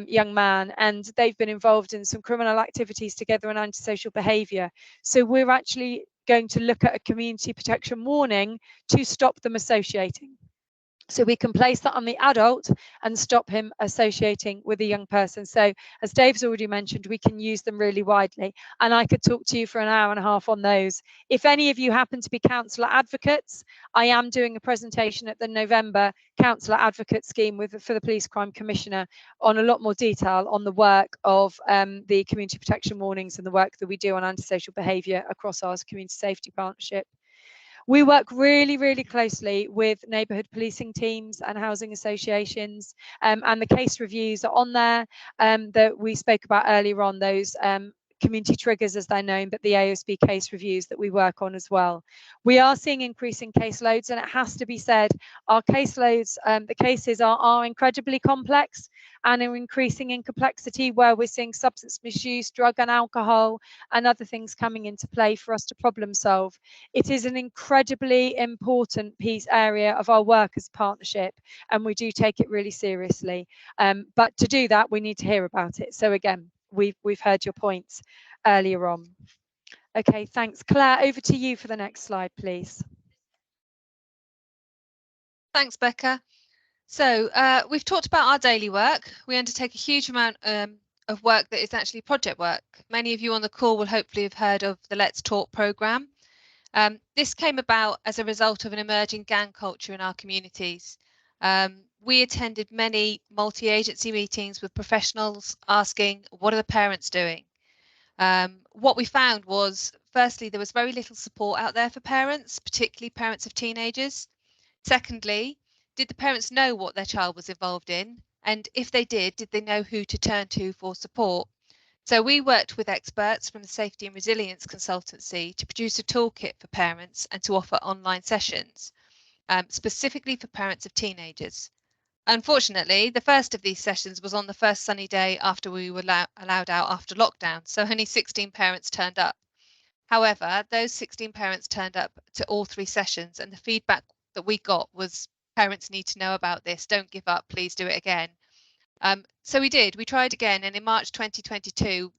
young man, and they've been involved in some criminal activities together and antisocial behaviour. So we're actually going to look at a community protection warning to stop them associating. So we can place that on the adult and stop him associating with a young person. So as Dave's already mentioned, we can use them really widely. And I could talk to you for an hour and a half on those. If any of you happen to be counsellor advocates, I am doing a presentation at the November counsellor advocate scheme for the Police Crime Commissioner on a lot more detail on the work of the community protection warnings and the work that we do on antisocial behaviour across our community safety partnership. We work really, really closely with neighbourhood policing teams and housing associations, and the case reviews are on there that we spoke about earlier on, those community triggers as they're known, but the ASB case reviews that we work on as well. We are seeing increasing caseloads, and it has to be said, our caseloads, the cases are incredibly complex and are increasing in complexity, where we're seeing substance misuse, drug and alcohol and other things coming into play for us to problem solve. It is an incredibly important area of our work as a partnership, and we do take it really seriously. But to do that, we need to hear about it. So again, we've heard your points earlier on. Okay, thanks. Claire, over to you for the next slide, please. Thanks, Becca. So we've talked about our daily work. We undertake a huge amount of work that is actually project work. Many of you on the call will hopefully have heard of the Let's Talk programme. This came about as a result of an emerging gang culture in our communities. We attended many multi-agency meetings with professionals asking, what are the parents doing? What we found was, firstly, there was very little support out there for parents, particularly parents of teenagers. Secondly, did the parents know what their child was involved in? And if they did they know who to turn to for support? So we worked with experts from the Safety and Resilience Consultancy to produce a toolkit for parents and to offer online sessions, specifically for parents of teenagers. Unfortunately, the first of these sessions was on the first sunny day after we were allowed out after lockdown, so only 16 parents turned up. However, those 16 parents turned up to all 3 sessions, and the feedback that we got was parents need to know about this. Don't give up. Please do it again. So we did. We tried again, and in March 2022,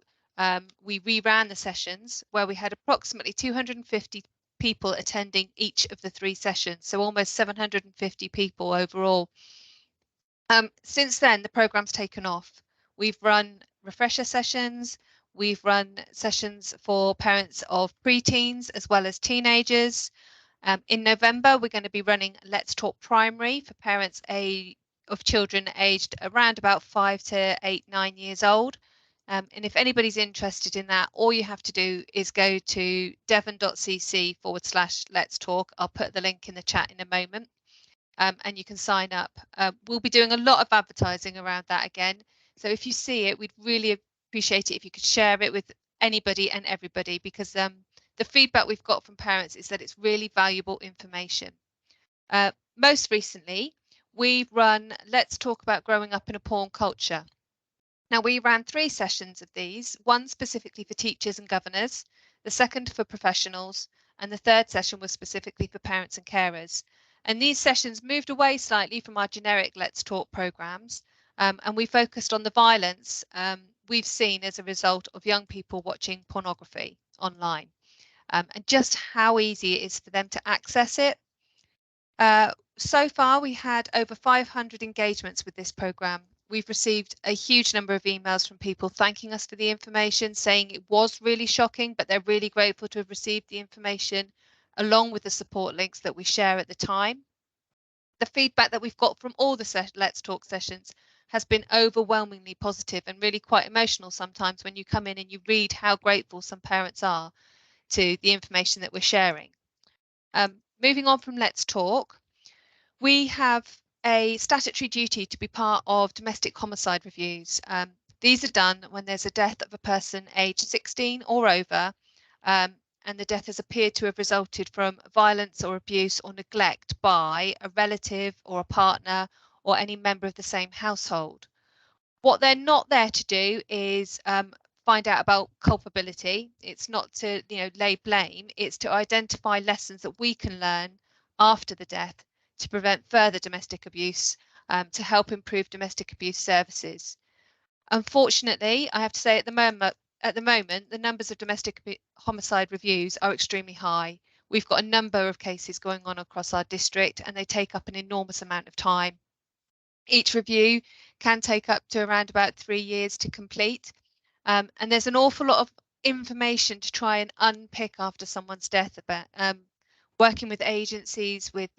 we reran the sessions where we had approximately 250 people attending each of the 3 sessions, so almost 750 people overall. Since then, the program's taken off. We've run refresher sessions. We've run sessions for parents of preteens as well as teenagers. In November, we're going to be running Let's Talk Primary for parents of children aged around about 5 to 8, 9 years old. And if anybody's interested in that, all you have to do is go to devon.cc/Let's Talk. I'll put the link in the chat in a moment. And you can sign up. We'll be doing a lot of advertising around that again. So if you see it, we'd really appreciate it if you could share it with anybody and everybody, because the feedback we've got from parents is that it's really valuable information. Most recently, we've run Let's Talk About Growing Up in a Porn Culture. Now, we ran 3 sessions of these, one specifically for teachers and governors, the second for professionals, and the third session was specifically for parents and carers. And these sessions moved away slightly from our generic Let's Talk programs, and we focused on the violence we've seen as a result of young people watching pornography online, and just how easy it is for them to access it. So far, we had over 500 engagements with this program. We've received a huge number of emails from people thanking us for the information, saying it was really shocking, but they're really grateful to have received the information, along with the support links that we share at the time. The feedback that we've got from all the Let's Talk sessions has been overwhelmingly positive and really quite emotional sometimes when you come in and you read how grateful some parents are to the information that we're sharing. Moving on from Let's Talk, we have a statutory duty to be part of domestic homicide reviews. These are done when there's a death of a person aged 16 or over, and the death has appeared to have resulted from violence or abuse or neglect by a relative or a partner or any member of the same household. What they're not there to do is find out about culpability. It's not to lay blame. It's to identify lessons that we can learn after the death to prevent further domestic abuse, to help improve domestic abuse services. Unfortunately, I have to say at the moment, the numbers of domestic homicide reviews are extremely high. We've got a number of cases going on across our district, and they take up an enormous amount of time. Each review can take up to around about 3 years to complete. And there's an awful lot of information to try and unpick after someone's death about working with agencies, with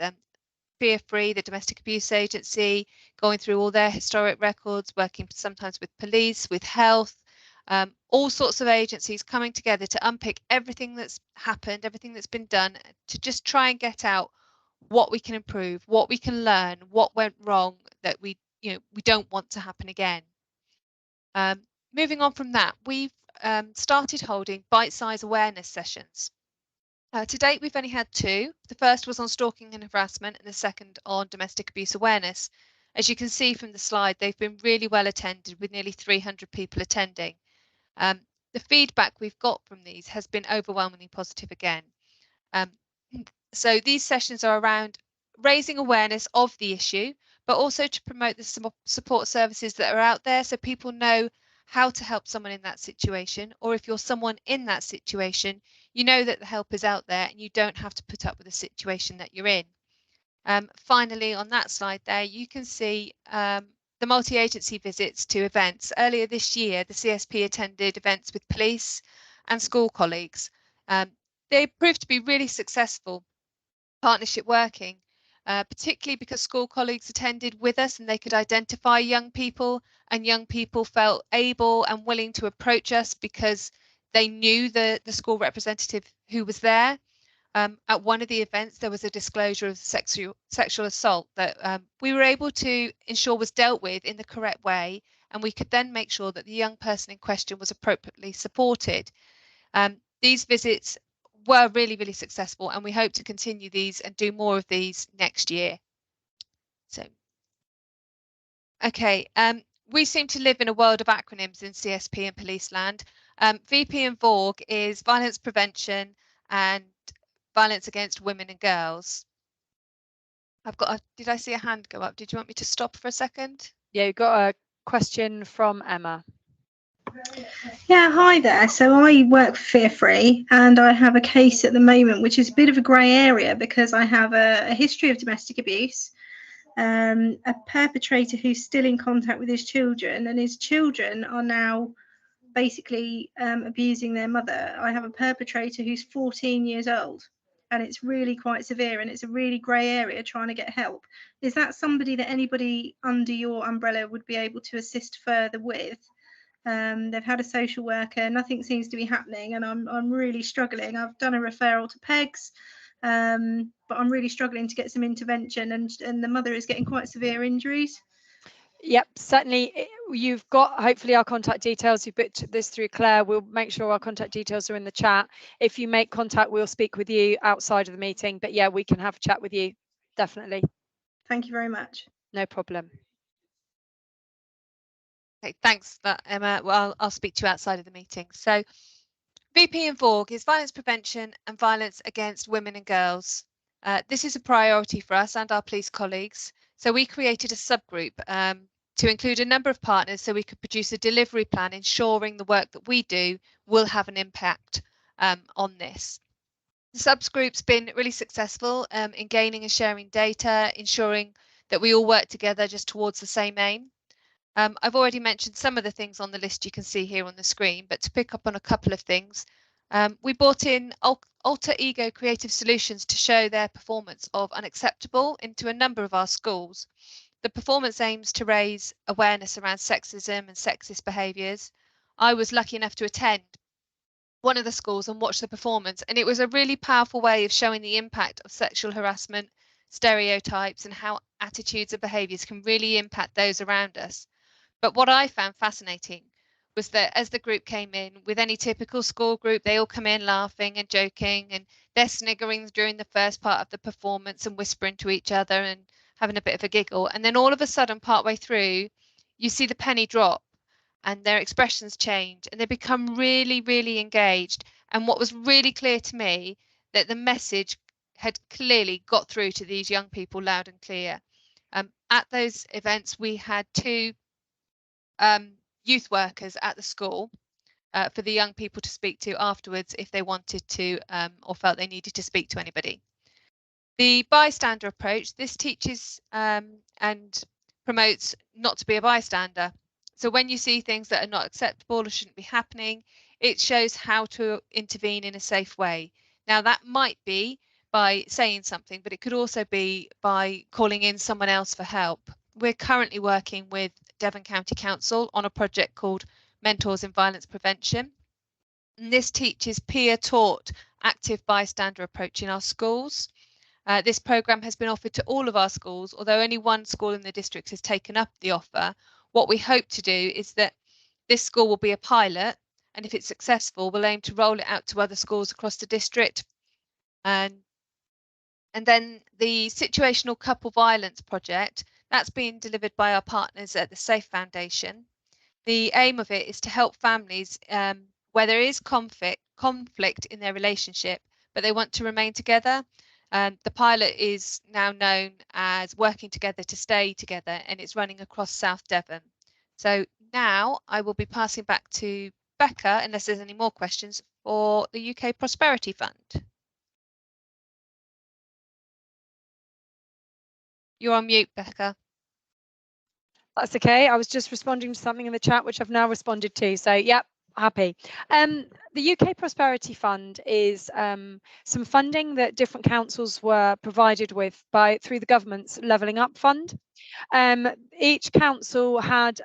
Fear Free, the domestic abuse agency, going through all their historic records, working sometimes with police, with health, all sorts of agencies coming together to unpick everything that's happened, everything that's been done, to just try and get out what we can improve, what we can learn, what went wrong that we don't want to happen again. Moving on from that, we've started holding bite-size awareness sessions. To date, we've only had 2. The first was on stalking and harassment, and the second on domestic abuse awareness. As you can see from the slide, they've been really well attended, with nearly 300 people attending. The feedback we've got from these has been overwhelmingly positive again. So these sessions are around raising awareness of the issue, but also to promote the support services that are out there, so people know how to help someone in that situation, or if you're someone in that situation, you know that the help is out there and you don't have to put up with the situation that you're in. Finally, on that slide there, you can see the multi-agency visits to events. Earlier this year, the CSP attended events with police and school colleagues. They proved to be really successful partnership working, particularly because school colleagues attended with us and they could identify young people, and young people felt able and willing to approach us because they knew the school representative who was there. At one of the events, there was a disclosure of sexual assault that we were able to ensure was dealt with in the correct way, and we could then make sure that the young person in question was appropriately supported. These visits were really, really successful, and we hope to continue these and do more of these next year. So, okay, we seem to live in a world of acronyms in CSP and police land. VP and VORG is violence prevention and violence against women and girls. Did I see a hand go up? Did you want me to stop for a second? Yeah, you've got a question from Emma. Yeah, hi there. So I work for Fear Free, and I have a case at the moment which is a bit of a grey area because I have a history of domestic abuse, a perpetrator who's still in contact with his children, and his children are now basically abusing their mother. I have a perpetrator who's 14 years old, and it's really quite severe, and it's a really grey area trying to get help. Is that somebody that anybody under your umbrella would be able to assist further with? They've had a social worker, nothing seems to be happening, and I'm really struggling. I've done a referral to PEGS, but I'm really struggling to get some intervention, and the mother is getting quite severe injuries. Yep, certainly. You've got hopefully our contact details. You've put this through Claire. We'll make sure our contact details are in the chat. If you make contact, we'll speak with you outside of the meeting. But yeah, we can have a chat with you, definitely. Thank you very much. No problem. Okay, thanks for that, Emma. Well, I'll speak to you outside of the meeting. So VP and VORG is violence prevention and violence against women and girls. This is a priority for us and our police colleagues. So we created a subgroup to include a number of partners so we could produce a delivery plan ensuring the work that we do will have an impact on this. The subgroup's been really successful in gaining and sharing data, ensuring that we all work together just towards the same aim. I've already mentioned some of the things on the list you can see here on the screen, but to pick up on a couple of things, we brought in alter ego creative solutions to show their performance of unacceptable into a number of our schools. The performance aims to raise awareness around sexism and sexist behaviours. I was lucky enough to attend one of the schools and watch the performance, and it was a really powerful way of showing the impact of sexual harassment, stereotypes, and how attitudes and behaviours can really impact those around us. But what I found fascinating was that as the group came in, with any typical school group, they all come in laughing and joking, and they're sniggering during the first part of the performance and whispering to each other and having a bit of a giggle. And then all of a sudden, partway through, you see the penny drop and their expressions change and they become really, really engaged. And what was really clear to me, that the message had clearly got through to these young people loud and clear. At those events, we had two youth workers at the school for the young people to speak to afterwards if they wanted to or felt they needed to speak to anybody. The bystander approach, this teaches and promotes not to be a bystander. So when you see things that are not acceptable or shouldn't be happening, it shows how to intervene in a safe way. Now that might be by saying something, but it could also be by calling in someone else for help. We're currently working with Devon County Council on a project called Mentors in Violence Prevention. And this teaches peer-taught active bystander approach in our schools. This programme has been offered to all of our schools, although only one school in the district has taken up the offer. What we hope to do is that this school will be a pilot, and if it's successful, we'll aim to roll it out to other schools across the district. And then the Situational Couple Violence Project, that's being delivered by our partners at the SAFE Foundation. The aim of it is to help families where there is conflict in their relationship, but they want to remain together. The pilot is now known as Working Together to Stay Together, and it's running across South Devon. So now I will be passing back to Becca, unless there's any more questions, for the UK Prosperity Fund. You're on mute, Becca. That's okay. I was just responding to something in the chat, which I've now responded to. So, yep, happy. The UK Prosperity Fund is some funding that different councils were provided with through the government's Levelling Up Fund. Each council had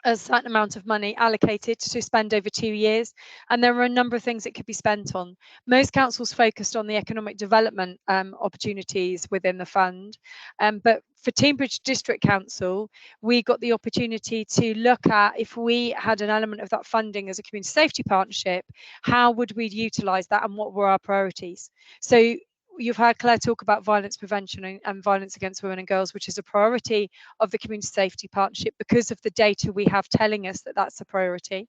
a certain amount of money allocated to spend over 2 years, and there were a number of things it could be spent on. Most councils focused on the economic development opportunities within the fund, but for Teignbridge District Council, we got the opportunity to look at, if we had an element of that funding as a community safety partnership, how would we utilise that and what were our priorities? So you've heard Claire talk about violence prevention and violence against women and girls, which is a priority of the Community Safety Partnership because of the data we have telling us that that's a priority.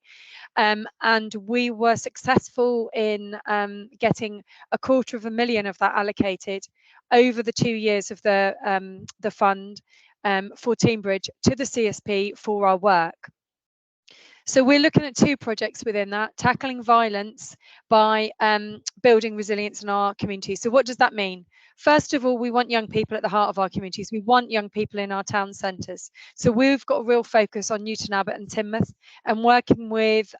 And we were successful in getting $250,000 of that allocated over the 2 years of the fund for Teambridge to the CSP for our work. So we're looking at 2 projects within that, tackling violence by building resilience in our community. So what does that mean? First of all, we want young people at the heart of our communities. We want young people in our town centres. So we've got a real focus on Newton Abbot and Teignmouth and working with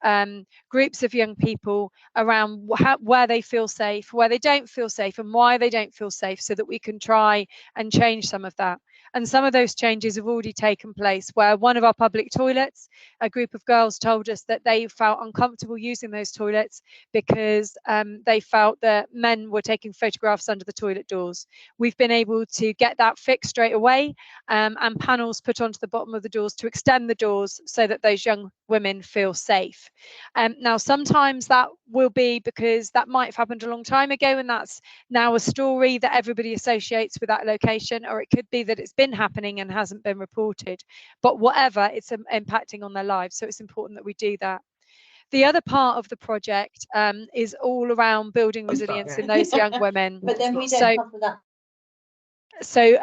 groups of young people around where they feel safe, where they don't feel safe and why they don't feel safe, so that we can try and change some of that. And some of those changes have already taken place, where one of our public toilets, a group of girls told us that they felt uncomfortable using those toilets because they felt that men were taking photographs under the toilet doors. We've been able to get that fixed straight away and panels put onto the bottom of the doors to extend the doors so that those young women feel safe. Now, sometimes that will be because that might have happened a long time ago and that's now a story that everybody associates with that location, or it could be that it's been happening and hasn't been reported. But whatever, it's impacting on their lives, so it's important that we do that. The other part of the project is all around building resilience in those young women. But then we don't cover that. So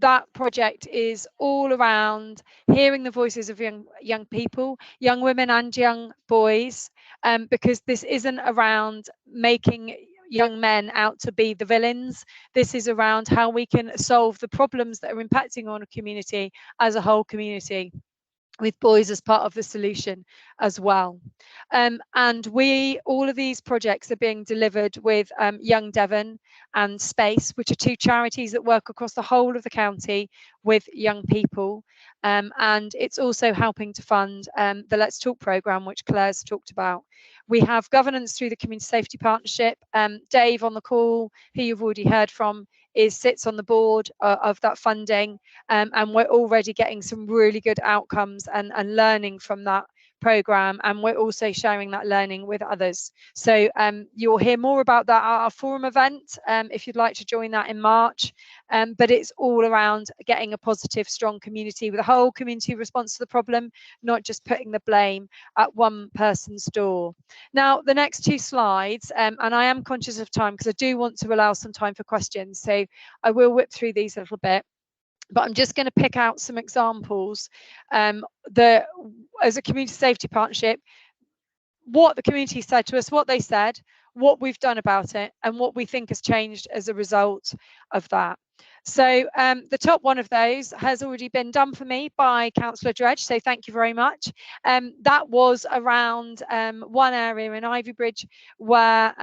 that project is all around hearing the voices of young people, young women and young boys, because this isn't around making young men out to be the villains. This is around how we can solve the problems that are impacting on a community as a whole community, with boys as part of the solution as well. And all of these projects are being delivered with Young Devon and Space, which are 2 charities that work across the whole of the county with young people. And it's also helping to fund the Let's Talk programme, which Claire's talked about. We have governance through the Community Safety Partnership. Dave on the call, who you've already heard from, sits on the board of that funding, and we're already getting some really good outcomes and learning from that programme, and we're also sharing that learning with others. So you'll hear more about that at our forum event if you'd like to join that in March, but it's all around getting a positive, strong community with a whole community response to the problem, not just putting the blame at one person's door. Now, the next 2 slides, and I am conscious of time because I do want to allow some time for questions, so I will whip through these a little bit. But I'm just going to pick out some examples that, as a community safety partnership, what the community said to us, what they said, what we've done about it, and what we think has changed as a result of that. So the top one of those has already been done for me by Councillor Dredge, so thank you very much. That was around one area in Ivybridge where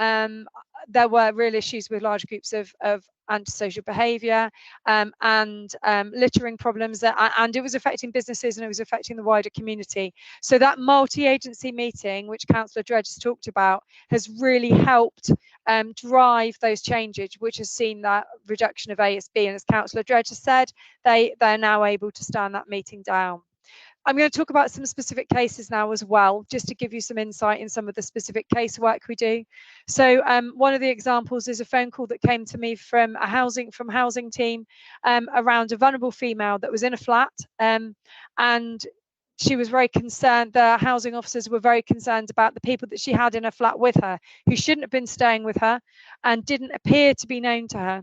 there were real issues with large groups of antisocial behaviour and littering problems, and it was affecting businesses and it was affecting the wider community. So that multi-agency meeting, which Councillor Dredge has talked about, has really helped drive those changes, which has seen that reduction of ASB. And as Councillor Dredge has said, they're now able to stand that meeting down. I'm going to talk about some specific cases now as well, just to give you some insight in some of the specific casework we do. So one of the examples is a phone call that came to me from a housing team around a vulnerable female that was in a flat, and she was very concerned. The housing officers were very concerned about the people that she had in a flat with her, who shouldn't have been staying with her and didn't appear to be known to her.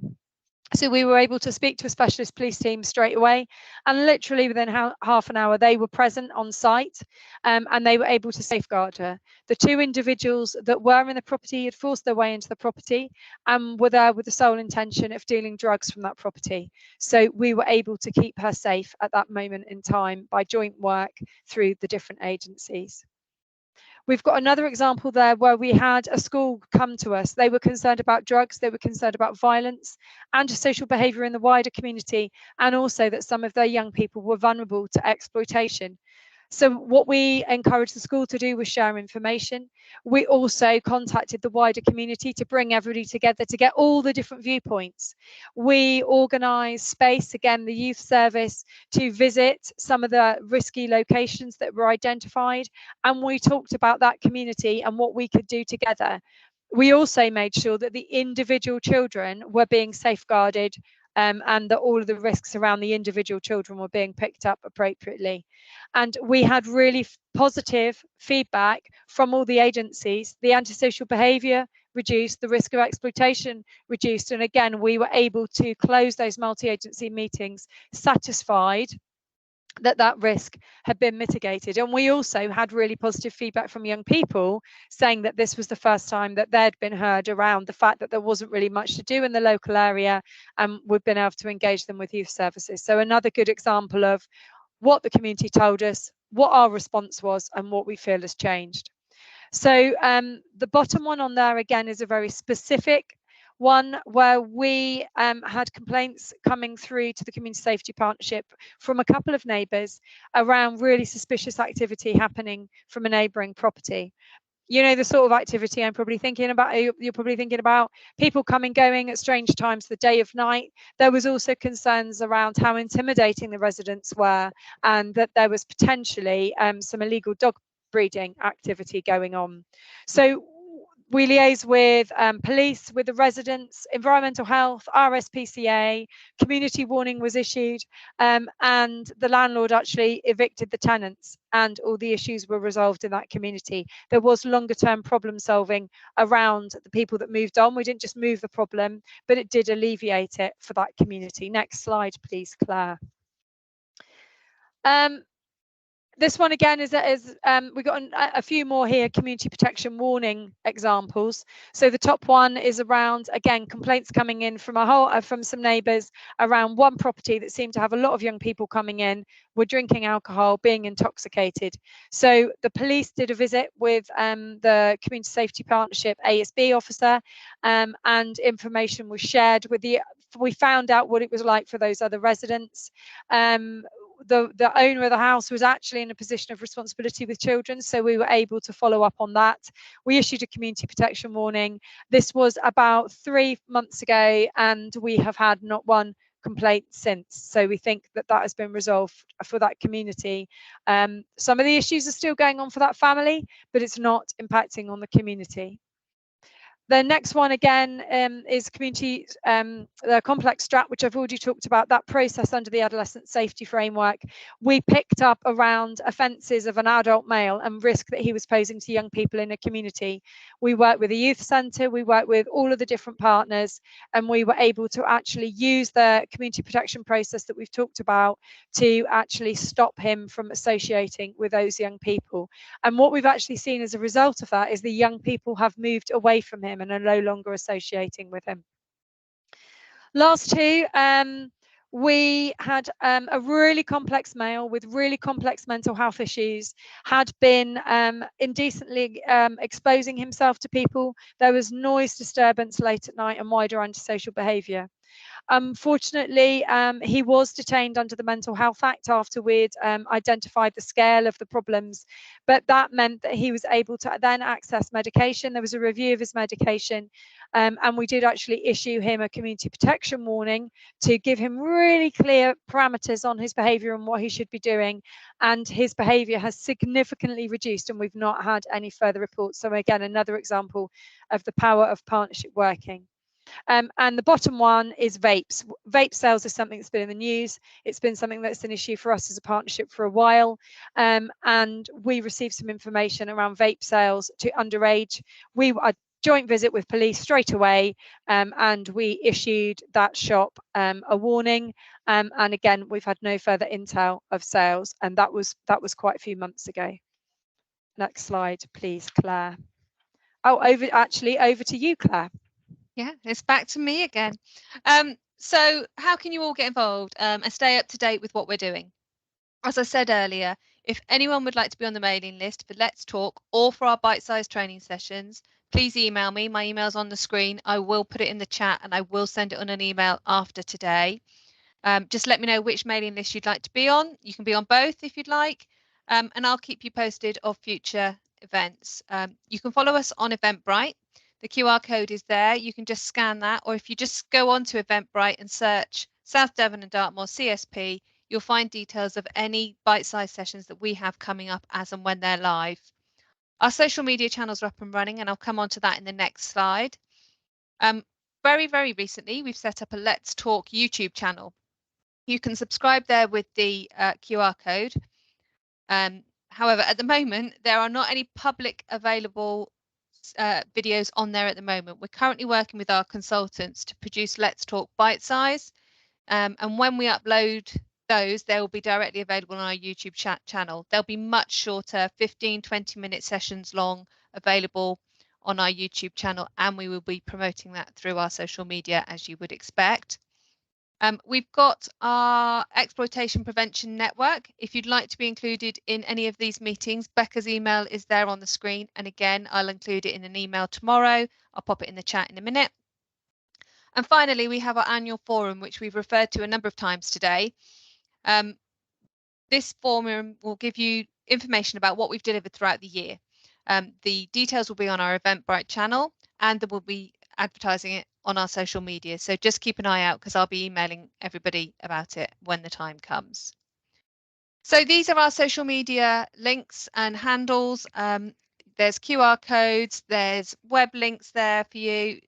So we were able to speak to a specialist police team straight away, and literally within half an hour they were present on site, and they were able to safeguard her. The 2 individuals that were in the property had forced their way into the property and were there with the sole intention of dealing drugs from that property. So we were able to keep her safe at that moment in time by joint work through the different agencies. We've got another example there where we had a school come to us. They were concerned about drugs, they were concerned about violence, antisocial behaviour in the wider community, and also that some of their young people were vulnerable to exploitation. So what we encouraged the school to do was share information. We also contacted the wider community to bring everybody together to get all the different viewpoints. We organised space, again, the youth service, to visit some of the risky locations that were identified. And we talked about that community and what we could do together. We also made sure that the individual children were being safeguarded, and that all of the risks around the individual children were being picked up appropriately. And we had really positive feedback from all the agencies. The antisocial behaviour reduced, the risk of exploitation reduced, and again, we were able to close those multi-agency meetings satisfied that that risk had been mitigated. And we also had really positive feedback from young people saying that this was the first time that they'd been heard around the fact that there wasn't really much to do in the local area, and we've been able to engage them with youth services. So another good example of what the community told us, what our response was, and what we feel has changed. So the bottom one on there again is a very specific one where we had complaints coming through to the Community Safety Partnership from a couple of neighbours around really suspicious activity happening from a neighbouring property. You know, the sort of activity I'm probably thinking about, you're probably thinking about people coming, going at strange times, the day of night. There was also concerns around how intimidating the residents were, and that there was potentially some illegal dog breeding activity going on. So we liaise with police, with the residents, environmental health, RSPCA, community warning was issued, and the landlord actually evicted the tenants, and all the issues were resolved in that community. There was longer term problem solving around the people that moved on. We didn't just move the problem, but it did alleviate it for that community. Next slide, please, Claire. This one again is we've got a few more here, community protection warning examples. So the top one is around, again, complaints coming in from from some neighbours around one property that seemed to have a lot of young people coming in, were drinking alcohol, being intoxicated. So the police did a visit with the Community Safety Partnership ASB officer, and information was shared with we found out what it was like for those other residents. The owner of the house was actually in a position of responsibility with children, so we were able to follow up on that. We issued a community protection warning. This was about 3 months ago, and we have had not one complaint since. So we think that that has been resolved for that community. Some of the issues are still going on for that family, but it's not impacting on the community. The next one again is community, the complex strat, which I've already talked about, that process under the adolescent safety framework. We picked up around offences of an adult male and risk that he was posing to young people in a community. We worked with a youth centre, we worked with all of the different partners, and we were able to actually use the community protection process that we've talked about to actually stop him from associating with those young people. And what we've actually seen as a result of that is the young people have moved away from him and are no longer associating with him. Last two, we had a really complex male with really complex mental health issues, had been indecently exposing himself to people. There was noise disturbance late at night and wider antisocial behaviour. Unfortunately, he was detained under the Mental Health Act after we'd identified the scale of the problems, but that meant that he was able to then access medication. There was a review of his medication, and we did actually issue him a community protection warning to give him really clear parameters on his behaviour and what he should be doing, and his behaviour has significantly reduced, and we've not had any further reports. So again, another example of the power of partnership working. And the bottom one is vapes. Vape sales is something that's been in the news. It's been something that's an issue for us as a partnership for a while. And we received some information around vape sales to underage. We a joint visit with police straight away, and we issued that shop a warning. And again, we've had no further intel of sales, and that was quite a few months ago. Next slide, please, Claire. Oh, over to you, Claire. Yeah, it's back to me again. So how can you all get involved and stay up to date with what we're doing? As I said earlier, if anyone would like to be on the mailing list for Let's Talk or for our bite-sized training sessions, please email me. My email's on the screen. I will put it in the chat and I will send it on an email after today. Just let me know which mailing list you'd like to be on. You can be on both if you'd like, and I'll keep you posted of future events. You can follow us on Eventbrite. The QR code is there. You can just scan that, or if you just go on to Eventbrite and search South Devon and Dartmoor CSP, you'll find details of any bite-sized sessions that we have coming up as and when they're live. Our social media channels are up and running, and I'll come on to that in the next slide. Very, very recently, we've set up a Let's Talk YouTube channel. You can subscribe there with the QR code. However, at the moment, there are not any public available videos on there at the moment. We're currently working with our consultants to produce Let's Talk Bitesize. And when we upload those, they will be directly available on our YouTube channel. They'll be much shorter, 15-20-minute sessions long, available on our YouTube channel, and we will be promoting that through our social media, as you would expect. We've got our exploitation prevention network. If you'd like to be included in any of these meetings, Becca's email is there on the screen. And again, I'll include it in an email tomorrow. I'll pop it in the chat in a minute. And finally, we have our annual forum, which we've referred to a number of times today. This forum will give you information about what we've delivered throughout the year. The details will be on our Eventbrite channel, and there will be advertising it on our social media. So just keep an eye out, because I'll be emailing everybody about it when the time comes. So these are our social media links and handles. There's QR codes, there's web links there for you.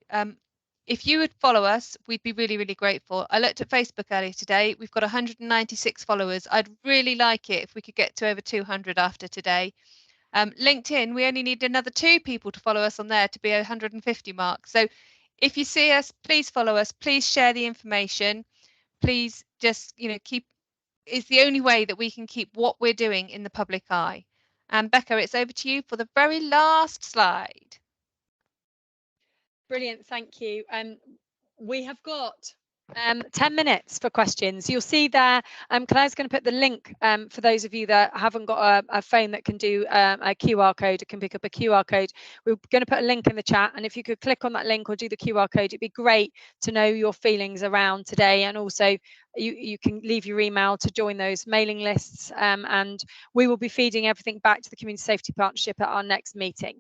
If you would follow us, we'd be really, really grateful. I looked at Facebook earlier today. We've got 196 followers. I'd really like it if we could get to over 200 after today. LinkedIn, we only need another 2 people to follow us on there to be 150 mark. So if you see us, please follow us. Please share the information. Please just, keep. It's the only way that we can keep what we're doing in the public eye. And Becca, it's over to you for the very last slide. Brilliant, thank you. We have got 10 minutes for questions. You'll see there, Claire's going to put the link for those of you that haven't got a phone that can do a QR code, can pick up a QR code. We're going to put a link in the chat, and if you could click on that link or do the QR code, it'd be great to know your feelings around today. And also you can leave your email to join those mailing lists, and we will be feeding everything back to the Community Safety Partnership at our next meeting.